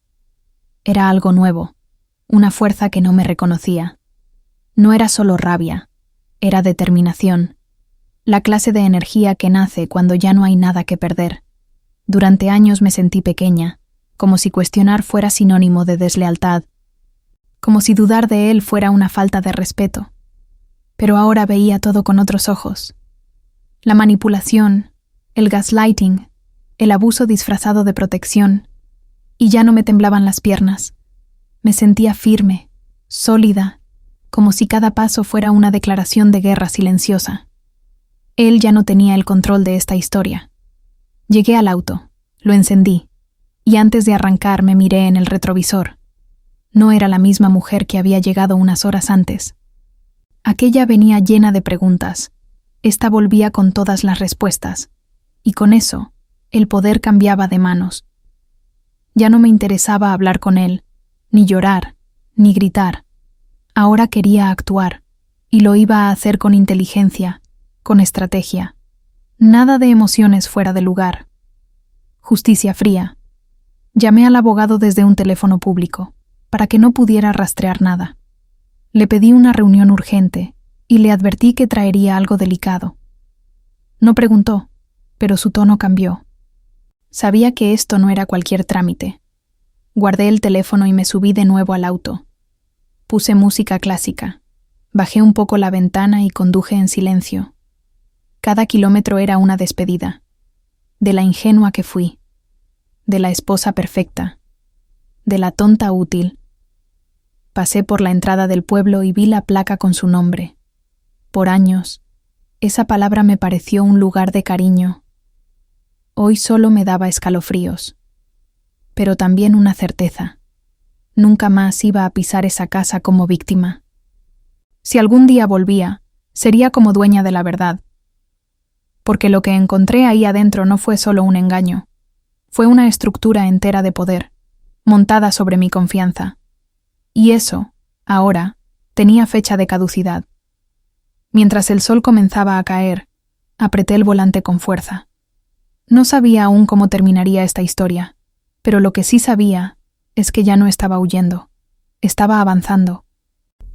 Era algo nuevo, una fuerza que no me reconocía. No era solo rabia, era determinación, la clase de energía que nace cuando ya no hay nada que perder. Durante años me sentí pequeña, como si cuestionar fuera sinónimo de deslealtad, como si dudar de él fuera una falta de respeto. Pero ahora veía todo con otros ojos. La manipulación, el gaslighting, el abuso disfrazado de protección, y ya no me temblaban las piernas. Me sentía firme, sólida, como si cada paso fuera una declaración de guerra silenciosa. Él ya no tenía el control de esta historia. Llegué al auto, lo encendí, y antes de arrancar me miré en el retrovisor. No era la misma mujer que había llegado unas horas antes. Aquella venía llena de preguntas. Esta volvía con todas las respuestas, y con eso, el poder cambiaba de manos. Ya no me interesaba hablar con él, ni llorar, ni gritar. Ahora quería actuar, y lo iba a hacer con inteligencia, con estrategia. Nada de emociones fuera de lugar. Justicia fría. Llamé al abogado desde un teléfono público, para que no pudiera rastrear nada. Le pedí una reunión urgente, y le advertí que traería algo delicado. No preguntó, pero su tono cambió. Sabía que esto no era cualquier trámite. Guardé el teléfono y me subí de nuevo al auto. Puse música clásica, bajé un poco la ventana y conduje en silencio. Cada kilómetro era una despedida, de la ingenua que fui, de la esposa perfecta, de la tonta útil. Pasé por la entrada del pueblo y vi la placa con su nombre. Por años, esa palabra me pareció un lugar de cariño. Hoy solo me daba escalofríos, pero también una certeza. Nunca más iba a pisar esa casa como víctima. Si algún día volvía, sería como dueña de la verdad. Porque lo que encontré ahí adentro no fue solo un engaño, fue una estructura entera de poder, montada sobre mi confianza. Y eso, ahora, tenía fecha de caducidad. Mientras el sol comenzaba a caer, apreté el volante con fuerza. No sabía aún cómo terminaría esta historia, pero lo que sí sabía es que ya no estaba huyendo, estaba avanzando.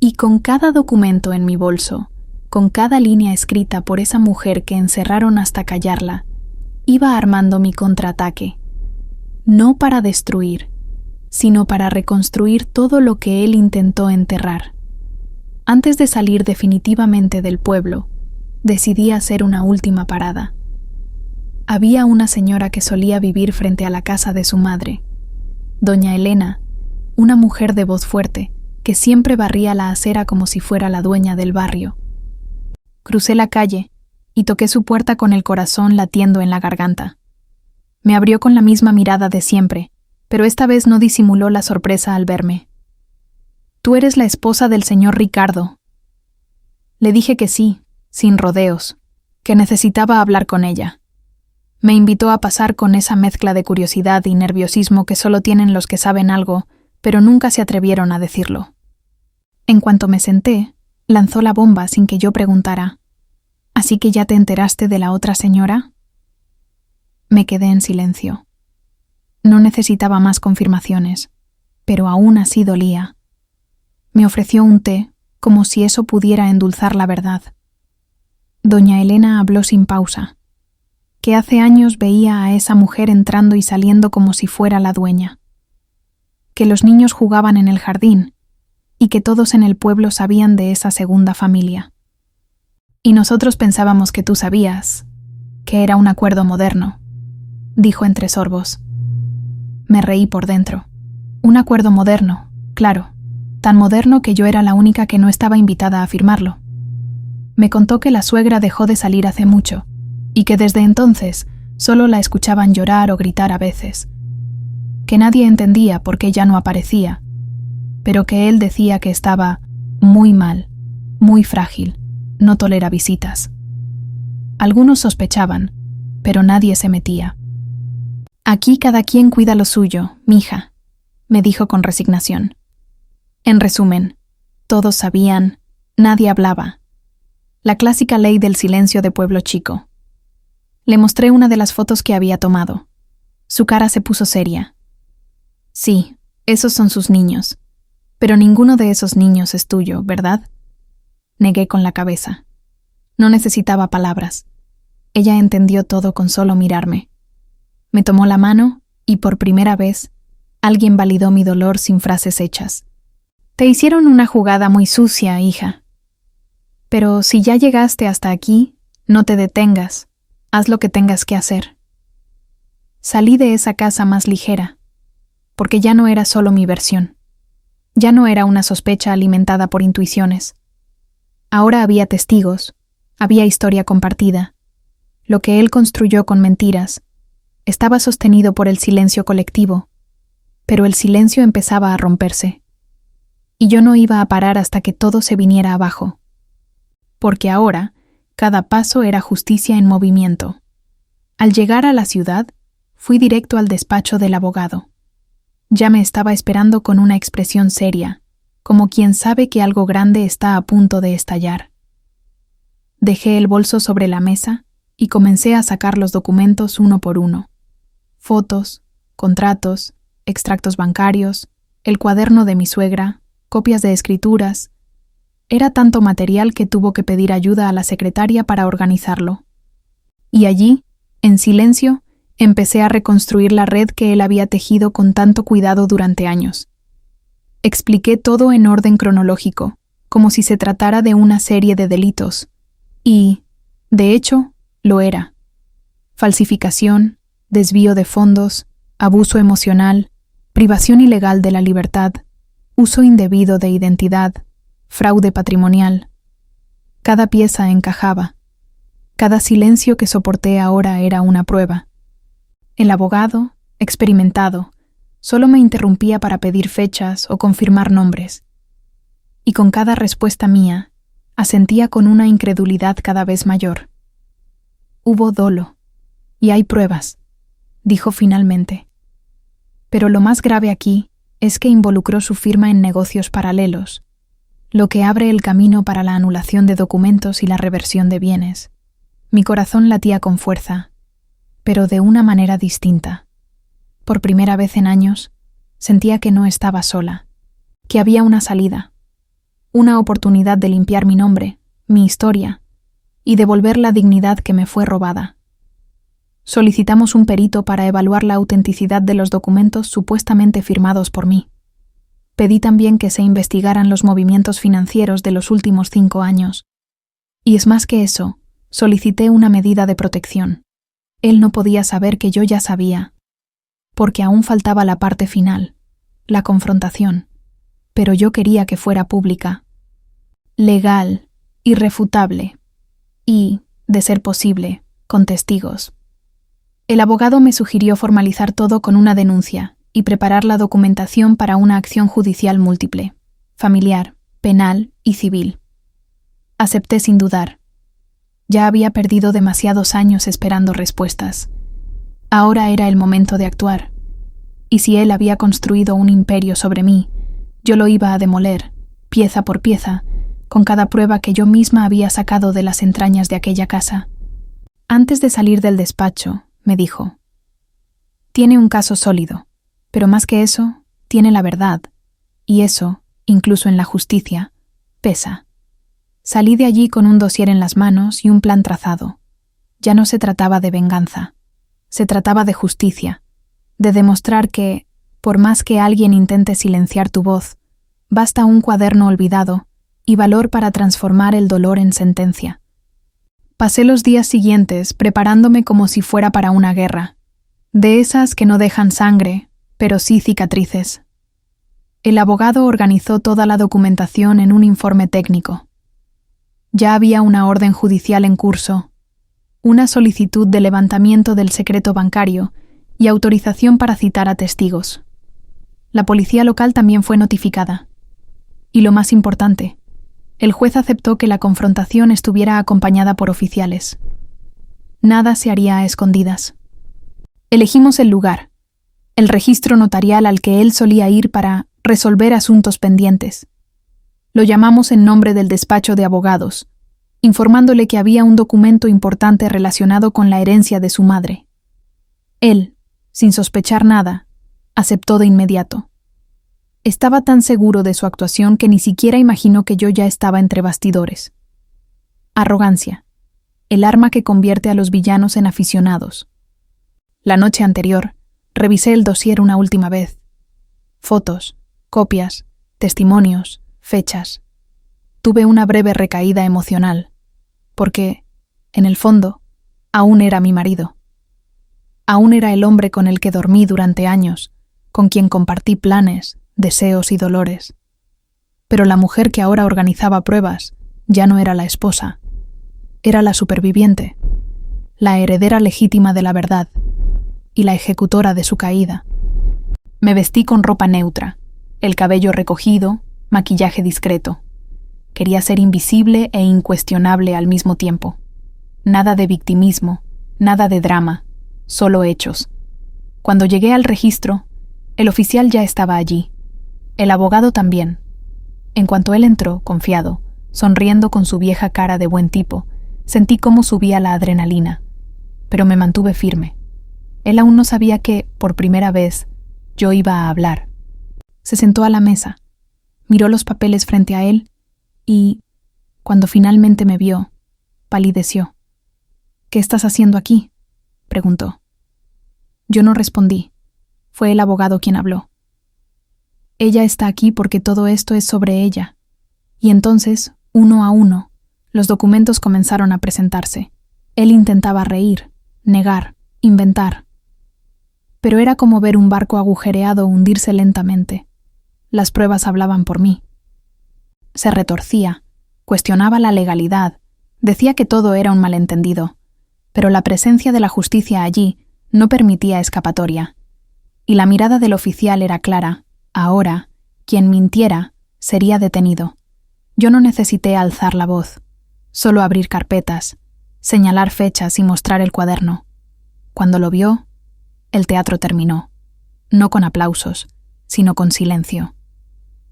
Y con cada documento en mi bolso, con cada línea escrita por esa mujer que encerraron hasta callarla, iba armando mi contraataque. No para destruir, sino para reconstruir todo lo que él intentó enterrar. Antes de salir definitivamente del pueblo, decidí hacer una última parada. Había una señora que solía vivir frente a la casa de su madre, doña Elena, una mujer de voz fuerte, que siempre barría la acera como si fuera la dueña del barrio. Crucé la calle y toqué su puerta con el corazón latiendo en la garganta. Me abrió con la misma mirada de siempre, pero esta vez no disimuló la sorpresa al verme. «Tú eres la esposa del señor Ricardo». Le dije que sí, sin rodeos, que necesitaba hablar con ella. Me invitó a pasar con esa mezcla de curiosidad y nerviosismo que solo tienen los que saben algo, pero nunca se atrevieron a decirlo. En cuanto me senté, lanzó la bomba sin que yo preguntara: «¿Así que ya te enteraste de la otra señora?» Me quedé en silencio. No necesitaba más confirmaciones, pero aún así dolía. Me ofreció un té, como si eso pudiera endulzar la verdad. Doña Elena habló sin pausa, que hace años veía a esa mujer entrando y saliendo como si fuera la dueña, que los niños jugaban en el jardín y que todos en el pueblo sabían de esa segunda familia. Y nosotros pensábamos que tú sabías, que era un acuerdo moderno, dijo entre sorbos. Me reí por dentro. Un acuerdo moderno, claro, tan moderno que yo era la única que no estaba invitada a firmarlo. Me contó que la suegra dejó de salir hace mucho, y que desde entonces solo la escuchaban llorar o gritar a veces, que nadie entendía por qué ya no aparecía, pero que él decía que estaba muy mal, muy frágil, no tolera visitas. Algunos sospechaban, pero nadie se metía. Aquí cada quien cuida lo suyo, mija, me dijo con resignación. En resumen, todos sabían, nadie hablaba. La clásica ley del silencio de pueblo chico. Le mostré una de las fotos que había tomado. Su cara se puso seria. Sí, esos son sus niños. Pero ninguno de esos niños es tuyo, ¿verdad? Negué con la cabeza. No necesitaba palabras. Ella entendió todo con solo mirarme. Me tomó la mano y por primera vez alguien validó mi dolor sin frases hechas. Te hicieron una jugada muy sucia, hija. Pero si ya llegaste hasta aquí, no te detengas. Haz lo que tengas que hacer. Salí de esa casa más ligera, porque ya no era solo mi versión. Ya no era una sospecha alimentada por intuiciones. Ahora había testigos, había historia compartida. Lo que él construyó con mentiras estaba sostenido por el silencio colectivo, pero el silencio empezaba a romperse. Y yo no iba a parar hasta que todo se viniera abajo. Porque ahora, cada paso era justicia en movimiento. Al llegar a la ciudad, fui directo al despacho del abogado. Ya me estaba esperando con una expresión seria, como quien sabe que algo grande está a punto de estallar. Dejé el bolso sobre la mesa y comencé a sacar los documentos uno por uno. Fotos, contratos, extractos bancarios, el cuaderno de mi suegra, copias de escrituras. Era tanto material que tuvo que pedir ayuda a la secretaria para organizarlo. Y allí, en silencio, empecé a reconstruir la red que él había tejido con tanto cuidado durante años. Expliqué todo en orden cronológico, como si se tratara de una serie de delitos. Y, de hecho, lo era. Falsificación, desvío de fondos, abuso emocional, privación ilegal de la libertad, uso indebido de identidad, fraude patrimonial. Cada pieza encajaba. Cada silencio que soporté ahora era una prueba. El abogado, experimentado, solo me interrumpía para pedir fechas o confirmar nombres. Y con cada respuesta mía, Asentía con una incredulidad cada vez mayor. Hubo dolo, y hay pruebas, dijo finalmente. Pero lo más grave aquí es que involucró su firma en negocios paralelos, lo que abre el camino para la anulación de documentos y la reversión de bienes. Mi corazón latía con fuerza, pero de una manera distinta. Por primera vez en años, sentía que no estaba sola, que había una salida, una oportunidad de limpiar mi nombre, mi historia, y devolver la dignidad que me fue robada. Solicitamos un perito para evaluar la autenticidad de los documentos supuestamente firmados por mí. Pedí también que se investigaran los movimientos financieros de los últimos 5 años. Y es más que eso, solicité una medida de protección. Él no podía saber que yo ya sabía, porque aún faltaba la parte final, la confrontación, pero yo quería que fuera pública, legal, irrefutable y, de ser posible, con testigos. El abogado me sugirió formalizar todo con una denuncia y preparar la documentación para una acción judicial múltiple, familiar, penal y civil. Acepté sin dudar. Ya había perdido demasiados años esperando respuestas. Ahora era el momento de actuar. Y si él había construido un imperio sobre mí, yo lo iba a demoler, pieza por pieza, con cada prueba que yo misma había sacado de las entrañas de aquella casa. Antes de salir del despacho, me dijo: «Tiene un caso sólido, pero más que eso, tiene la verdad, y eso, incluso en la justicia, pesa». Salí de allí con un dossier en las manos y un plan trazado. Ya no se trataba de venganza, se trataba de justicia, de demostrar que, por más que alguien intente silenciar tu voz, basta un cuaderno olvidado y valor para transformar el dolor en sentencia. Pasé los días siguientes preparándome como si fuera para una guerra, de esas que no dejan sangre, pero sí cicatrices. El abogado organizó toda la documentación en un informe técnico. Ya había una orden judicial en curso, una solicitud de levantamiento del secreto bancario y autorización para citar a testigos. La policía local también fue notificada. Y lo más importante, el juez aceptó que la confrontación estuviera acompañada por oficiales. Nada se haría a escondidas. Elegimos el lugar, el registro notarial al que él solía ir para resolver asuntos pendientes. Lo llamamos en nombre del despacho de abogados, informándole que había un documento importante relacionado con la herencia de su madre. Él, sin sospechar nada, aceptó de inmediato. Estaba tan seguro de su actuación que ni siquiera imaginó que yo ya estaba entre bastidores. Arrogancia, el arma que convierte a los villanos en aficionados. La noche anterior, revisé el dossier una última vez. Fotos, copias, testimonios, fechas. Tuve una breve recaída emocional, porque, en el fondo, aún era mi marido. Aún era el hombre con el que dormí durante años, con quien compartí planes, deseos y dolores. Pero la mujer que ahora organizaba pruebas ya no era la esposa, era la superviviente, la heredera legítima de la verdad y la ejecutora de su caída. Me vestí con ropa neutra, el cabello recogido, maquillaje discreto. Quería ser invisible e incuestionable al mismo tiempo. Nada de victimismo, nada de drama, solo hechos. Cuando llegué al registro, el oficial ya estaba allí. El abogado también. En cuanto él entró, confiado, sonriendo con su vieja cara de buen tipo, sentí cómo subía la adrenalina, pero me mantuve firme. Él aún no sabía que, por primera vez, yo iba a hablar. Se sentó a la mesa, miró los papeles frente a él y, cuando finalmente me vio, palideció. «¿Qué estás haciendo aquí?», preguntó. Yo no respondí. Fue el abogado quien habló. «Ella está aquí porque todo esto es sobre ella». Y entonces, uno a uno, los documentos comenzaron a presentarse. Él intentaba reír, negar, inventar. Pero era como ver un barco agujereado hundirse lentamente. Las pruebas hablaban por mí. Se retorcía, cuestionaba la legalidad, decía que todo era un malentendido, pero la presencia de la justicia allí no permitía escapatoria. Y la mirada del oficial era clara: ahora, quien mintiera sería detenido. Yo no necesité alzar la voz, solo abrir carpetas, señalar fechas y mostrar el cuaderno. Cuando lo vio, el teatro terminó, no con aplausos, sino con silencio.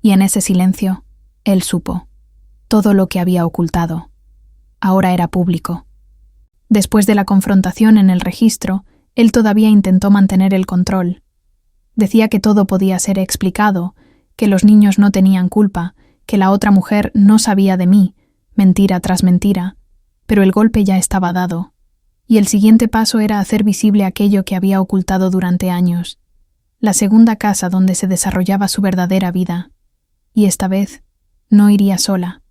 Y en ese silencio, él supo. Todo lo que había ocultado. Ahora era público. Después de la confrontación en el registro, él todavía intentó mantener el control. Decía que todo podía ser explicado, que los niños no tenían culpa, que la otra mujer no sabía de mí, mentira tras mentira, pero el golpe ya estaba dado, y el siguiente paso era hacer visible aquello que había ocultado durante años, la segunda casa donde se desarrollaba su verdadera vida, y esta vez no iría sola.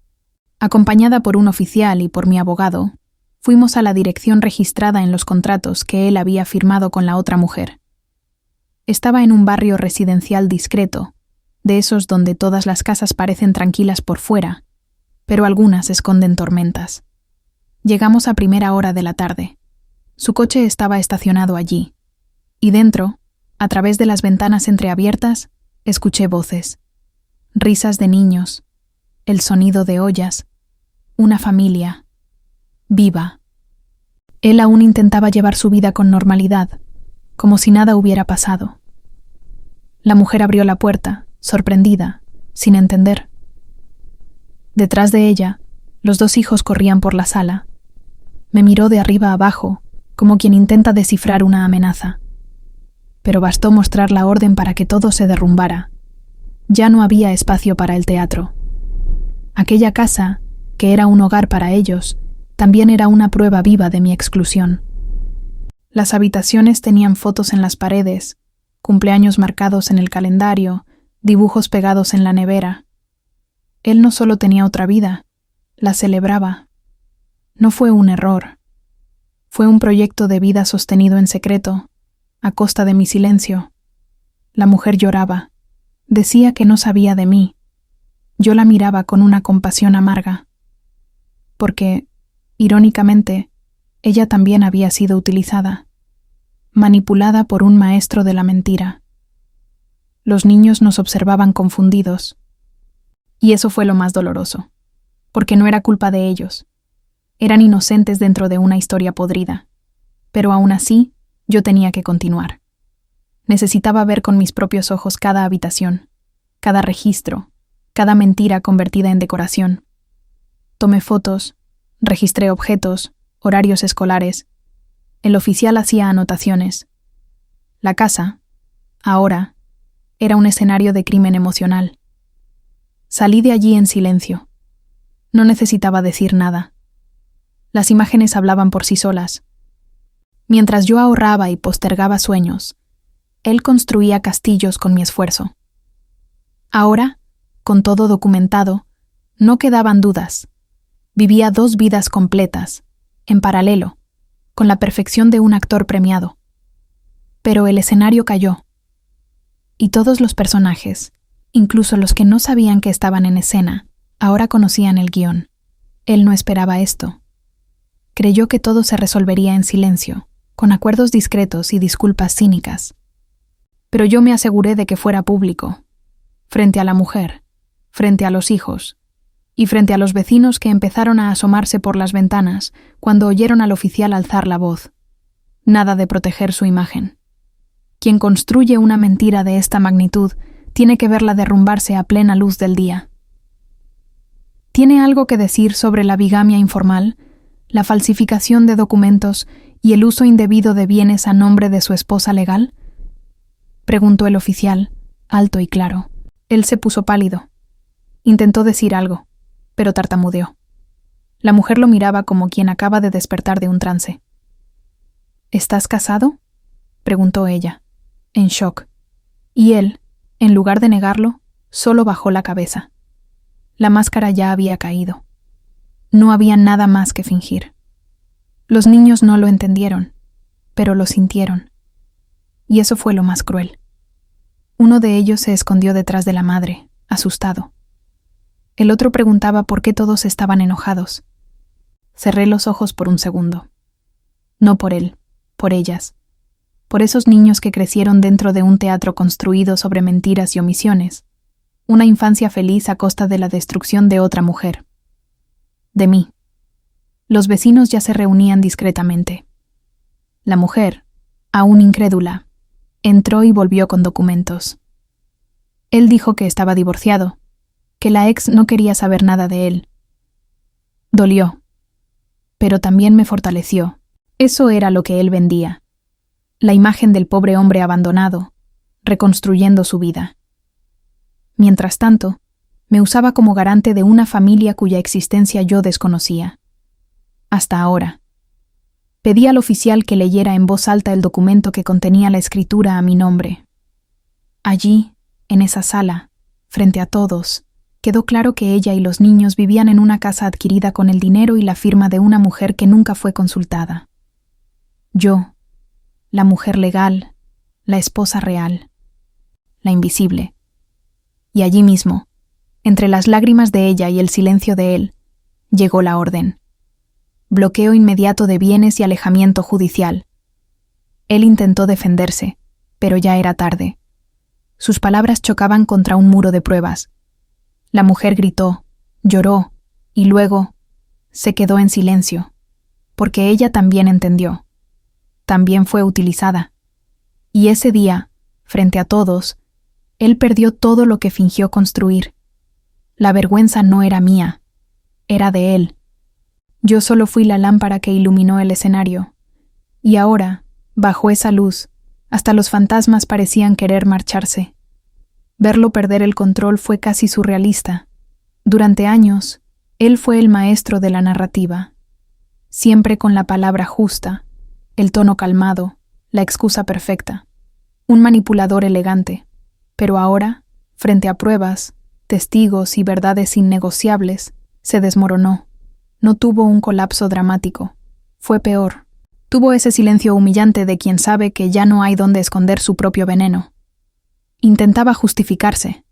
Acompañada por un oficial y por mi abogado, fuimos a la dirección registrada en los contratos que él había firmado con la otra mujer. Estaba en un barrio residencial discreto, de esos donde todas las casas parecen tranquilas por fuera, pero algunas esconden tormentas. Llegamos a primera hora de la tarde. Su coche estaba estacionado allí, y dentro, a través de las ventanas entreabiertas, escuché voces, risas de niños, el sonido de ollas, una familia, viva. Él aún intentaba llevar su vida con normalidad, como si nada hubiera pasado. La mujer abrió la puerta, sorprendida, sin entender. Detrás de ella, los dos hijos corrían por la sala. Me miró de arriba a abajo, como quien intenta descifrar una amenaza. Pero bastó mostrar la orden para que todo se derrumbara. Ya no había espacio para el teatro. Aquella casa, que era un hogar para ellos, también era una prueba viva de mi exclusión. Las habitaciones tenían fotos en las paredes, cumpleaños marcados en el calendario, dibujos pegados en la nevera. Él no solo tenía otra vida, la celebraba. No fue un error. Fue un proyecto de vida sostenido en secreto, a costa de mi silencio. La mujer lloraba. Decía que no sabía de mí. Yo la miraba con una compasión amarga. Porque, irónicamente, ella también había sido utilizada, manipulada por un maestro de la mentira. Los niños nos observaban confundidos. Y eso fue lo más doloroso, porque no era culpa de ellos. Eran inocentes dentro de una historia podrida. Pero aún así, yo tenía que continuar. Necesitaba ver con mis propios ojos cada habitación, cada registro, cada mentira convertida en decoración. Tomé fotos, registré objetos, horarios escolares. El oficial hacía anotaciones. La casa, ahora, era un escenario de crimen emocional. Salí de allí en silencio. No necesitaba decir nada. Las imágenes hablaban por sí solas. Mientras yo ahorraba y postergaba sueños, él construía castillos con mi esfuerzo. Ahora, con todo documentado, no quedaban dudas. Vivía 2 vidas completas, en paralelo, con la perfección de un actor premiado. Pero el escenario cayó. Y todos los personajes, incluso los que no sabían que estaban en escena, ahora conocían el guión. Él no esperaba esto. Creyó que todo se resolvería en silencio, con acuerdos discretos y disculpas cínicas. Pero yo me aseguré de que fuera público, frente a la mujer, frente a los hijos, y frente a los vecinos que empezaron a asomarse por las ventanas cuando oyeron al oficial alzar la voz. Nada de proteger su imagen. Quien construye una mentira de esta magnitud tiene que verla derrumbarse a plena luz del día. ¿Tiene algo que decir sobre la bigamia informal, la falsificación de documentos y el uso indebido de bienes a nombre de su esposa legal?, preguntó el oficial, alto y claro. Él se puso pálido. Intentó decir algo, pero tartamudeó. La mujer lo miraba como quien acaba de despertar de un trance. ¿Estás casado?, preguntó ella, en shock. Y él, en lugar de negarlo, solo bajó la cabeza. La máscara ya había caído. No había nada más que fingir. Los niños no lo entendieron, pero lo sintieron. Y eso fue lo más cruel. Uno de ellos se escondió detrás de la madre, asustado. El otro preguntaba por qué todos estaban enojados. Cerré los ojos por un segundo. No por él, por ellas. Por esos niños que crecieron dentro de un teatro construido sobre mentiras y omisiones. Una infancia feliz a costa de la destrucción de otra mujer. De mí. Los vecinos ya se reunían discretamente. La mujer, aún incrédula, entró y volvió con documentos. Él dijo que estaba divorciado, que la ex no quería saber nada de él. Dolió, pero también me fortaleció. Eso era lo que él vendía. La imagen del pobre hombre abandonado, reconstruyendo su vida. Mientras tanto, me usaba como garante de una familia cuya existencia yo desconocía. Hasta ahora. Pedí al oficial que leyera en voz alta el documento que contenía la escritura a mi nombre. Allí, en esa sala, frente a todos, quedó claro que ella y los niños vivían en una casa adquirida con el dinero y la firma de una mujer que nunca fue consultada. Yo, la mujer legal, la esposa real, la invisible. Y allí mismo, entre las lágrimas de ella y el silencio de él, llegó la orden. Bloqueo inmediato de bienes y alejamiento judicial. Él intentó defenderse, pero ya era tarde. Sus palabras chocaban contra un muro de pruebas. La mujer gritó, lloró, y luego se quedó en silencio, porque ella también entendió. También fue utilizada. Y ese día, frente a todos, él perdió todo lo que fingió construir. La vergüenza no era mía, era de él. Yo solo fui la lámpara que iluminó el escenario. Y ahora, bajo esa luz, hasta los fantasmas parecían querer marcharse. Verlo perder el control fue casi surrealista. Durante años, él fue el maestro de la narrativa. Siempre con la palabra justa, el tono calmado, la excusa perfecta. Un manipulador elegante. Pero ahora, frente a pruebas, testigos y verdades innegociables, se desmoronó. No tuvo un colapso dramático. Fue peor. Tuvo ese silencio humillante de quien sabe que ya no hay dónde esconder su propio veneno. Intentaba justificarse,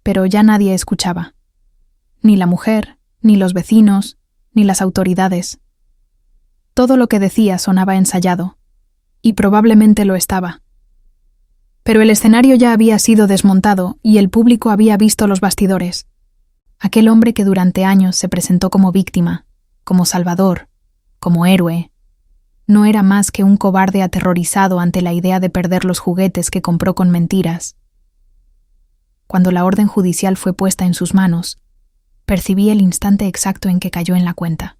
pero ya nadie escuchaba. Ni la mujer, ni los vecinos, ni las autoridades. Todo lo que decía sonaba ensayado, y probablemente lo estaba. Pero el escenario ya había sido desmontado y el público había visto los bastidores. Aquel hombre que durante años se presentó como víctima, como salvador, como héroe, no era más que un cobarde aterrorizado ante la idea de perder los juguetes que compró con mentiras. Cuando la orden judicial fue puesta en sus manos, percibí el instante exacto en que cayó en la cuenta.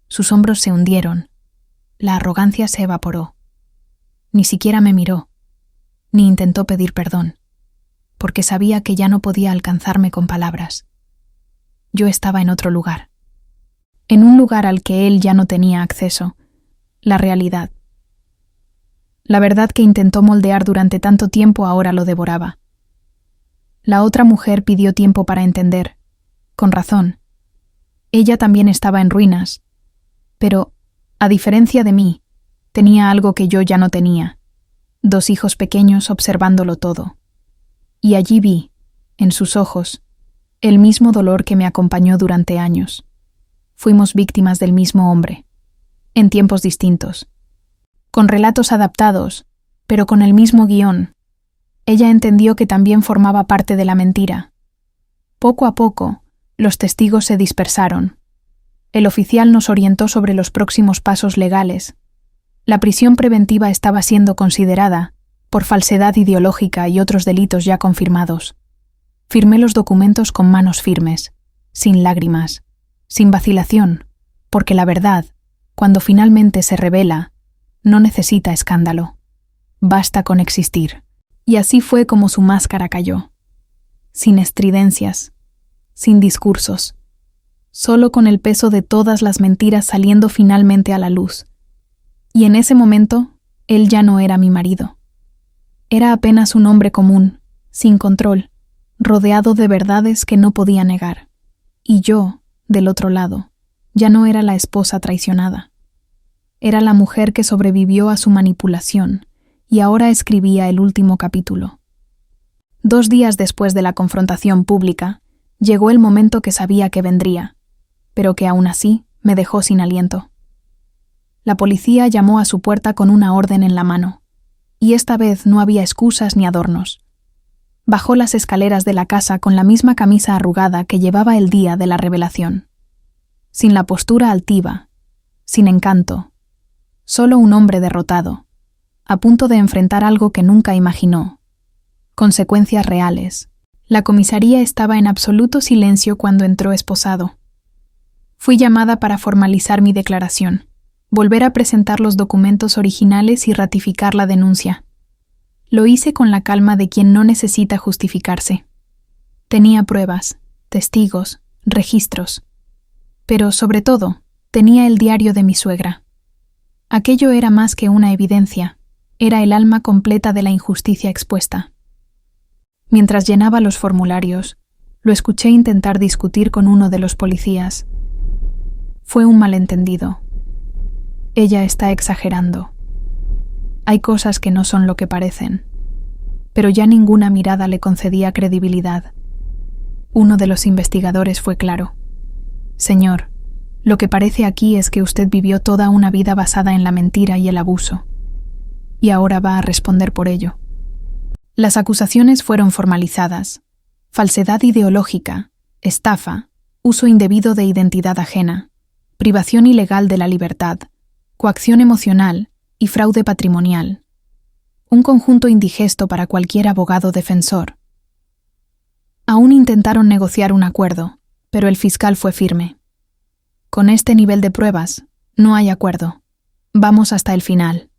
Sus hombros se hundieron, la arrogancia se evaporó. Ni siquiera me miró, ni intentó pedir perdón, porque sabía que ya no podía alcanzarme con palabras. Yo estaba en otro lugar. En un lugar al que él ya no tenía acceso, la realidad. La verdad que intentó moldear durante tanto tiempo ahora lo devoraba. La otra mujer pidió tiempo para entender, con razón. Ella también estaba en ruinas, pero, a diferencia de mí, tenía algo que yo ya no tenía, 2 hijos pequeños observándolo todo. Y allí vi, en sus ojos, el mismo dolor que me acompañó durante años. Fuimos víctimas del mismo hombre, en tiempos distintos, con relatos adaptados, pero con el mismo guión. Ella entendió que también formaba parte de la mentira. Poco a poco, los testigos se dispersaron. El oficial nos orientó sobre los próximos pasos legales. La prisión preventiva estaba siendo considerada, por falsedad ideológica y otros delitos ya confirmados. Firmé los documentos con manos firmes, sin lágrimas, sin vacilación, porque la verdad, cuando finalmente se revela, no necesita escándalo. Basta con existir. Y así fue como su máscara cayó. Sin estridencias, sin discursos, solo con el peso de todas las mentiras saliendo finalmente a la luz. Y en ese momento, él ya no era mi marido. Era apenas un hombre común, sin control, rodeado de verdades que no podía negar. Y yo, del otro lado, ya no era la esposa traicionada. Era la mujer que sobrevivió a su manipulación y ahora escribía el último capítulo. 2 días después de la confrontación pública, llegó el momento que sabía que vendría, pero que aún así me dejó sin aliento. La policía llamó a su puerta con una orden en la mano, y esta vez no había excusas ni adornos. Bajó las escaleras de la casa con la misma camisa arrugada que llevaba el día de la revelación. Sin la postura altiva, sin encanto, solo un hombre derrotado, a punto de enfrentar algo que nunca imaginó. Consecuencias reales. La comisaría estaba en absoluto silencio cuando entró esposado. Fui llamada para formalizar mi declaración, volver a presentar los documentos originales y ratificar la denuncia. Lo hice con la calma de quien no necesita justificarse. Tenía pruebas, testigos, registros. Pero, sobre todo, tenía el diario de mi suegra. Aquello era más que una evidencia, era el alma completa de la injusticia expuesta. Mientras llenaba los formularios, lo escuché intentar discutir con uno de los policías. Fue un malentendido. Ella está exagerando. Hay cosas que no son lo que parecen. Pero ya ninguna mirada le concedía credibilidad. Uno de los investigadores fue claro. Señor, lo que parece aquí es que usted vivió toda una vida basada en la mentira y el abuso. Y ahora va a responder por ello. Las acusaciones fueron formalizadas. Falsedad ideológica, estafa, uso indebido de identidad ajena, privación ilegal de la libertad, coacción emocional y fraude patrimonial. Un conjunto indigesto para cualquier abogado defensor. Aún intentaron negociar un acuerdo, pero el fiscal fue firme. Con este nivel de pruebas, no hay acuerdo. Vamos hasta el final.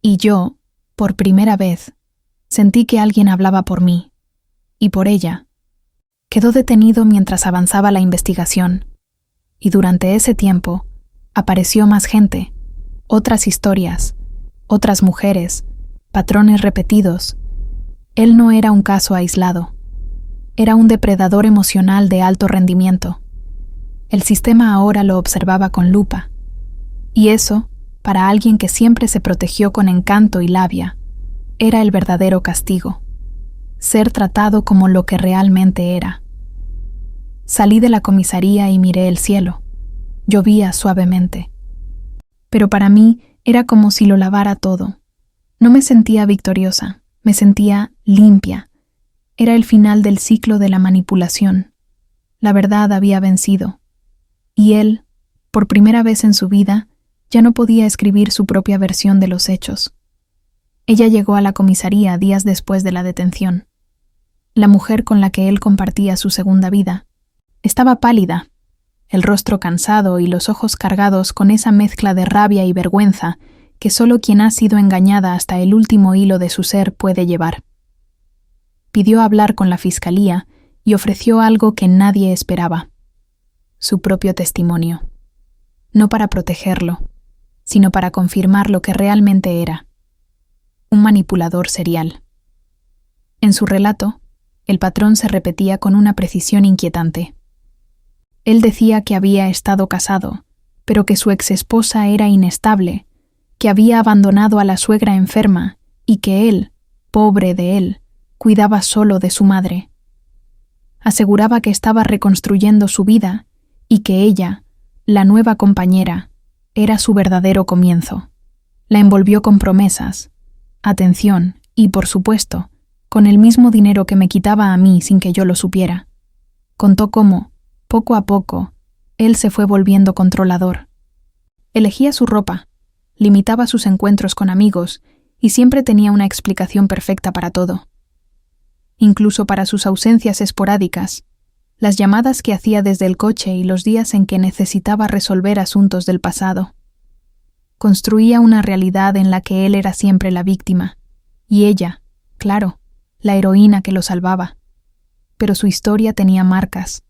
Y yo, por primera vez, sentí que alguien hablaba por mí, y por ella. Quedó detenido mientras avanzaba la investigación, y durante ese tiempo apareció más gente, otras historias, otras mujeres, patrones repetidos. Él no era un caso aislado. Era un depredador emocional de alto rendimiento. El sistema ahora lo observaba con lupa. Y eso, para alguien que siempre se protegió con encanto y labia, era el verdadero castigo. Ser tratado como lo que realmente era. Salí de la comisaría y miré el cielo. Llovía suavemente. Pero para mí era como si lo lavara todo. No me sentía victoriosa, me sentía limpia. Era el final del ciclo de la manipulación. La verdad había vencido. Y él, por primera vez en su vida, ya no podía escribir su propia versión de los hechos. Ella llegó a la comisaría días después de la detención. La mujer con la que él compartía su segunda vida. Estaba pálida, el rostro cansado y los ojos cargados con esa mezcla de rabia y vergüenza que solo quien ha sido engañada hasta el último hilo de su ser puede llevar. Pidió hablar con la fiscalía y ofreció algo que nadie esperaba: su propio testimonio. No para protegerlo, sino para confirmar lo que realmente era: un manipulador serial. En su relato, el patrón se repetía con una precisión inquietante. Él decía que había estado casado, pero que su exesposa era inestable, que había abandonado a la suegra enferma y que él, pobre de él, cuidaba solo de su madre. Aseguraba que estaba reconstruyendo su vida y que ella, la nueva compañera, era su verdadero comienzo. La envolvió con promesas, atención y, por supuesto, con el mismo dinero que me quitaba a mí sin que yo lo supiera. Contó cómo, poco a poco, él se fue volviendo controlador. Elegía su ropa, limitaba sus encuentros con amigos y siempre tenía una explicación perfecta para todo. Incluso para sus ausencias esporádicas, las llamadas que hacía desde el coche y los días en que necesitaba resolver asuntos del pasado. Construía una realidad en la que él era siempre la víctima, y ella, claro, la heroína que lo salvaba. Pero su historia tenía marcas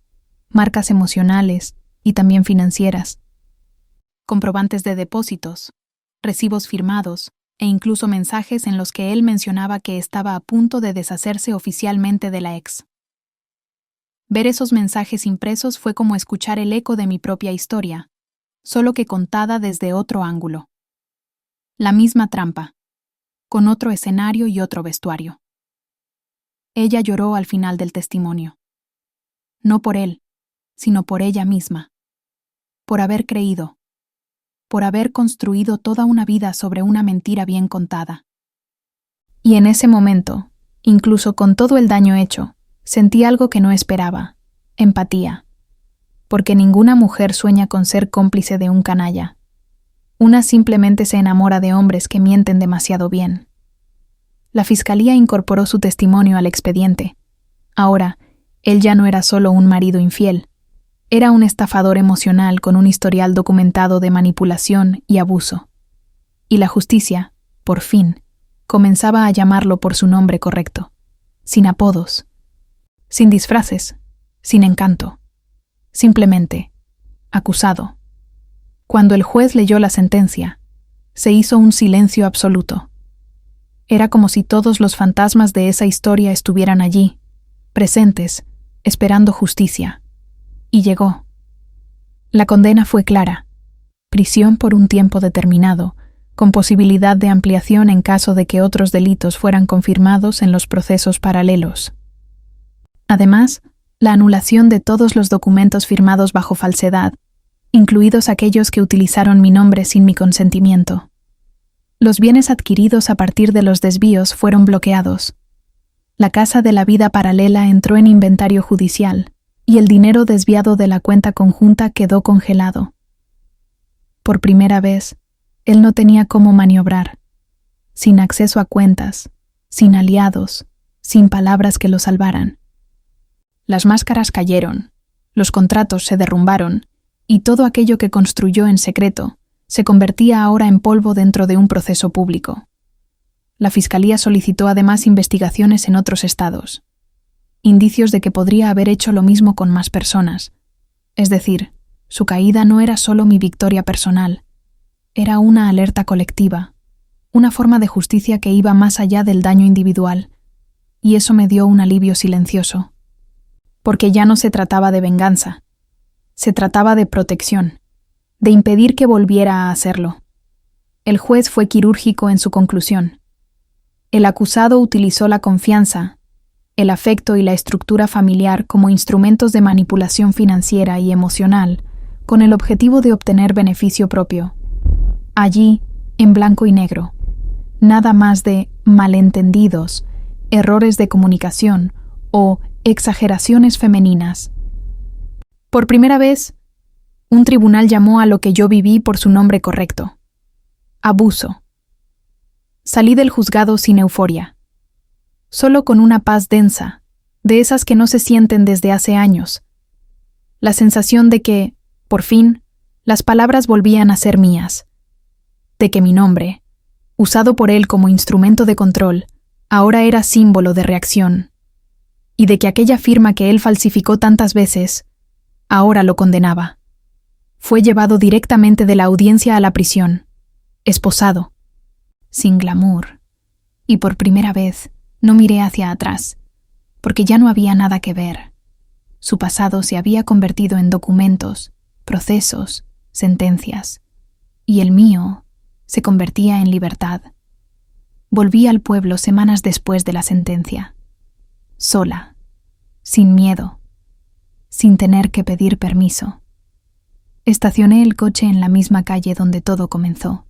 emocionales y también financieras. Comprobantes de depósitos, recibos firmados e incluso mensajes en los que él mencionaba que estaba a punto de deshacerse oficialmente de la ex. Ver esos mensajes impresos fue como escuchar el eco de mi propia historia, solo que contada desde otro ángulo. La misma trampa, con otro escenario y otro vestuario. Ella lloró al final del testimonio. No por él, sino por ella misma. Por haber creído. Por haber construido toda una vida sobre una mentira bien contada. Y en ese momento, Incluso con todo el daño hecho, sentí algo que no esperaba: empatía. Porque ninguna mujer sueña con ser cómplice de un canalla. Una simplemente se enamora de hombres que mienten demasiado bien. La fiscalía incorporó su testimonio al expediente. Ahora, él ya no era solo un marido infiel, era un estafador emocional con un historial documentado de manipulación y abuso. Y la justicia, por fin, comenzaba a llamarlo por su nombre correcto, sin apodos, sin disfraces, sin encanto. Simplemente, acusado. Cuando el juez leyó la sentencia, se hizo un silencio absoluto. Era como si todos los fantasmas de esa historia estuvieran allí, presentes, esperando justicia. Y llegó. La condena fue clara: prisión por un tiempo determinado, con posibilidad de ampliación en caso de que otros delitos fueran confirmados en los procesos paralelos. Además, la anulación de todos los documentos firmados bajo falsedad, incluidos aquellos que utilizaron mi nombre sin mi consentimiento. Los bienes adquiridos a partir de los desvíos fueron bloqueados. La casa de la vida paralela entró en inventario judicial y el dinero desviado de la cuenta conjunta quedó congelado. Por primera vez, él no tenía cómo maniobrar, sin acceso a cuentas, sin aliados, sin palabras que lo salvaran. Las máscaras cayeron, los contratos se derrumbaron, y todo aquello que construyó en secreto se convertía ahora en polvo dentro de un proceso público. La Fiscalía solicitó además investigaciones en otros estados, indicios de que podría haber hecho lo mismo con más personas. Es decir, su caída no era solo mi victoria personal, era una alerta colectiva, una forma de justicia que iba más allá del daño individual, y eso me dio un alivio silencioso. Porque ya no se trataba de venganza, se trataba de protección, de impedir que volviera a hacerlo. El juez fue quirúrgico en su conclusión. El acusado utilizó la confianza, el afecto y la estructura familiar como instrumentos de manipulación financiera y emocional, con el objetivo de obtener beneficio propio. Allí, en blanco y negro, nada más de malentendidos, errores de comunicación o exageraciones femeninas. Por primera vez, un tribunal llamó a lo que yo viví por su nombre correcto: abuso. Salí del juzgado sin euforia, solo con una paz densa, de esas que no se sienten desde hace años. La sensación de que, por fin, las palabras volvían a ser mías, de que mi nombre, usado por él como instrumento de control, ahora era símbolo de reacción, y de que aquella firma que él falsificó tantas veces, ahora lo condenaba. Fue llevado directamente de la audiencia a la prisión, esposado, sin glamour, y por primera vez no miré hacia atrás, porque ya no había nada que ver. Su pasado se había convertido en documentos, procesos, sentencias, y el mío se convertía en libertad. Volví al pueblo semanas después de la sentencia, sola, sin miedo, sin tener que pedir permiso. Estacioné el coche en la misma calle donde todo comenzó,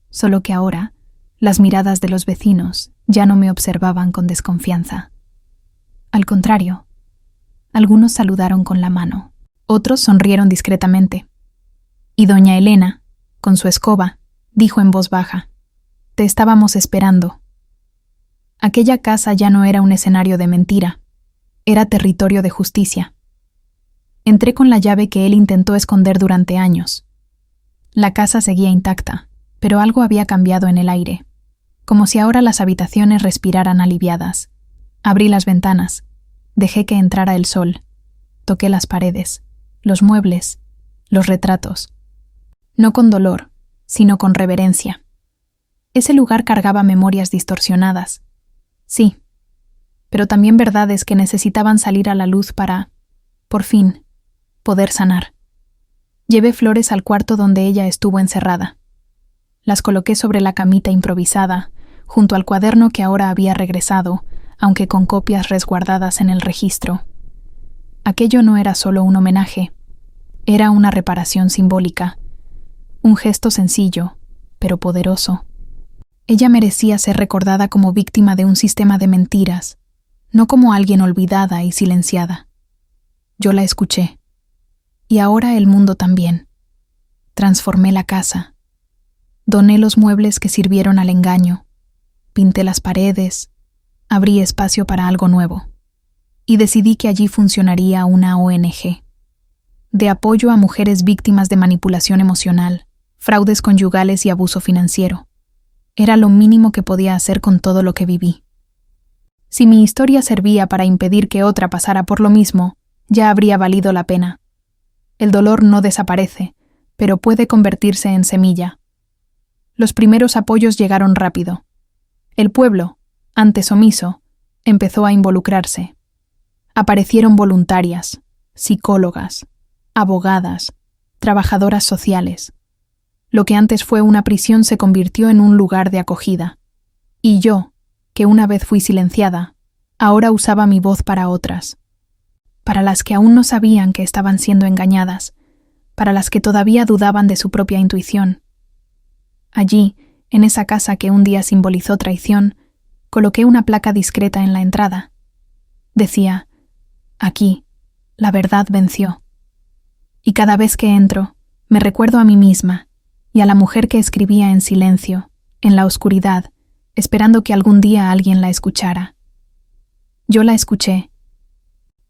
solo que ahora las miradas de los vecinos ya no me observaban con desconfianza. Al contrario, algunos saludaron con la mano, otros sonrieron discretamente, y doña Elena, con su escoba, dijo en voz baja: «Te estábamos esperando». Aquella casa ya no era un escenario de mentira, era territorio de justicia. Entré con la llave que él intentó esconder durante años. La casa seguía intacta, pero algo había cambiado en el aire, como si ahora las habitaciones respiraran aliviadas. Abrí las ventanas, dejé que entrara el sol, toqué las paredes, los muebles, los retratos. No con dolor, sino con reverencia. Ese lugar cargaba memorias distorsionadas. Sí, pero también verdades que necesitaban salir a la luz para, por fin, poder sanar. Llevé flores al cuarto donde ella estuvo encerrada. Las coloqué sobre la camita improvisada, junto al cuaderno que ahora había regresado, aunque con copias resguardadas en el registro. Aquello no era solo un homenaje, era una reparación simbólica, un gesto sencillo, pero poderoso. Ella merecía ser recordada como víctima de un sistema de mentiras, no como alguien olvidada y silenciada. Yo la escuché. Y ahora el mundo también. Transformé la casa. Doné los muebles que sirvieron al engaño. Pinté las paredes. Abrí espacio para algo nuevo. Y decidí que allí funcionaría una ONG. De apoyo a mujeres víctimas de manipulación emocional, fraudes conyugales y abuso financiero. Era lo mínimo que podía hacer con todo lo que viví. Si mi historia servía para impedir que otra pasara por lo mismo, ya habría valido la pena. El dolor no desaparece, pero puede convertirse en semilla. Los primeros apoyos llegaron rápido. El pueblo, antes omiso, empezó a involucrarse. Aparecieron voluntarias, psicólogas, abogadas, trabajadoras sociales. Lo que antes fue una prisión se convirtió en un lugar de acogida. Y yo, que una vez fui silenciada, ahora usaba mi voz para otras. Para las que aún no sabían que estaban siendo engañadas, para las que todavía dudaban de su propia intuición. Allí, en esa casa que un día simbolizó traición, coloqué una placa discreta en la entrada. Decía, aquí, la verdad venció. Y cada vez que entro, me recuerdo a mí misma y a la mujer que escribía en silencio, en la oscuridad, esperando que algún día alguien la escuchara. Yo la escuché.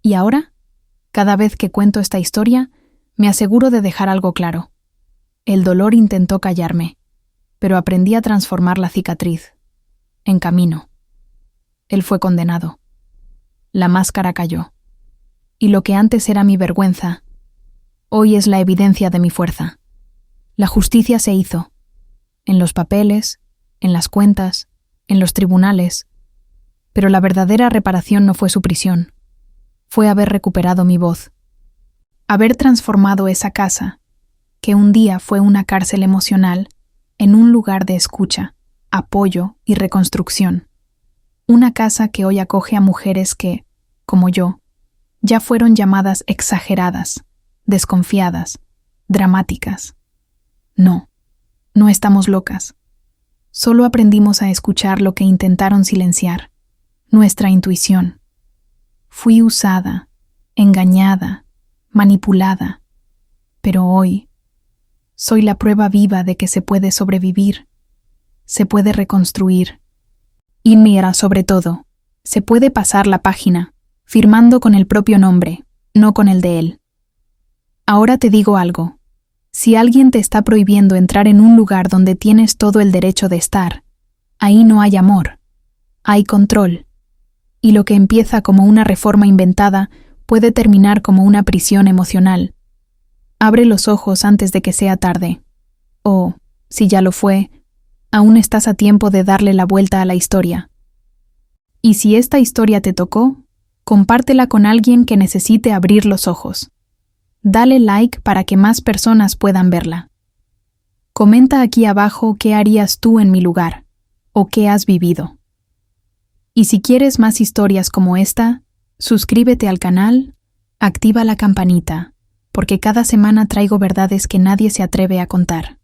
Y ahora, cada vez que cuento esta historia, me aseguro de dejar algo claro. El dolor intentó callarme, pero aprendí a transformar la cicatriz en camino. Él fue condenado. La máscara cayó. Y lo que antes era mi vergüenza, hoy es la evidencia de mi fuerza. La justicia se hizo. En los papeles, en las cuentas, en los tribunales. Pero la verdadera reparación no fue su prisión. Fue haber recuperado mi voz. Haber transformado esa casa, que un día fue una cárcel emocional, en un lugar de escucha, apoyo y reconstrucción. Una casa que hoy acoge a mujeres que, como yo, ya fueron llamadas exageradas, desconfiadas, dramáticas. No, no estamos locas. Solo aprendimos a escuchar lo que intentaron silenciar, nuestra intuición. Fui usada, engañada, manipulada, pero hoy soy la prueba viva de que se puede sobrevivir, se puede reconstruir. Y mira, sobre todo, se puede pasar la página, firmando con el propio nombre, no con el de él. Ahora te digo algo. Si alguien te está prohibiendo entrar en un lugar donde tienes todo el derecho de estar, ahí no hay amor, hay control. Y lo que empieza como una reforma inventada puede terminar como una prisión emocional. Abre los ojos antes de que sea tarde. O, si ya lo fue, aún estás a tiempo de darle la vuelta a la historia. Y si esta historia te tocó, compártela con alguien que necesite abrir los ojos. Dale like para que más personas puedan verla. Comenta aquí abajo qué harías tú en mi lugar, o qué has vivido. Y si quieres más historias como esta, suscríbete al canal, activa la campanita, porque cada semana traigo verdades que nadie se atreve a contar.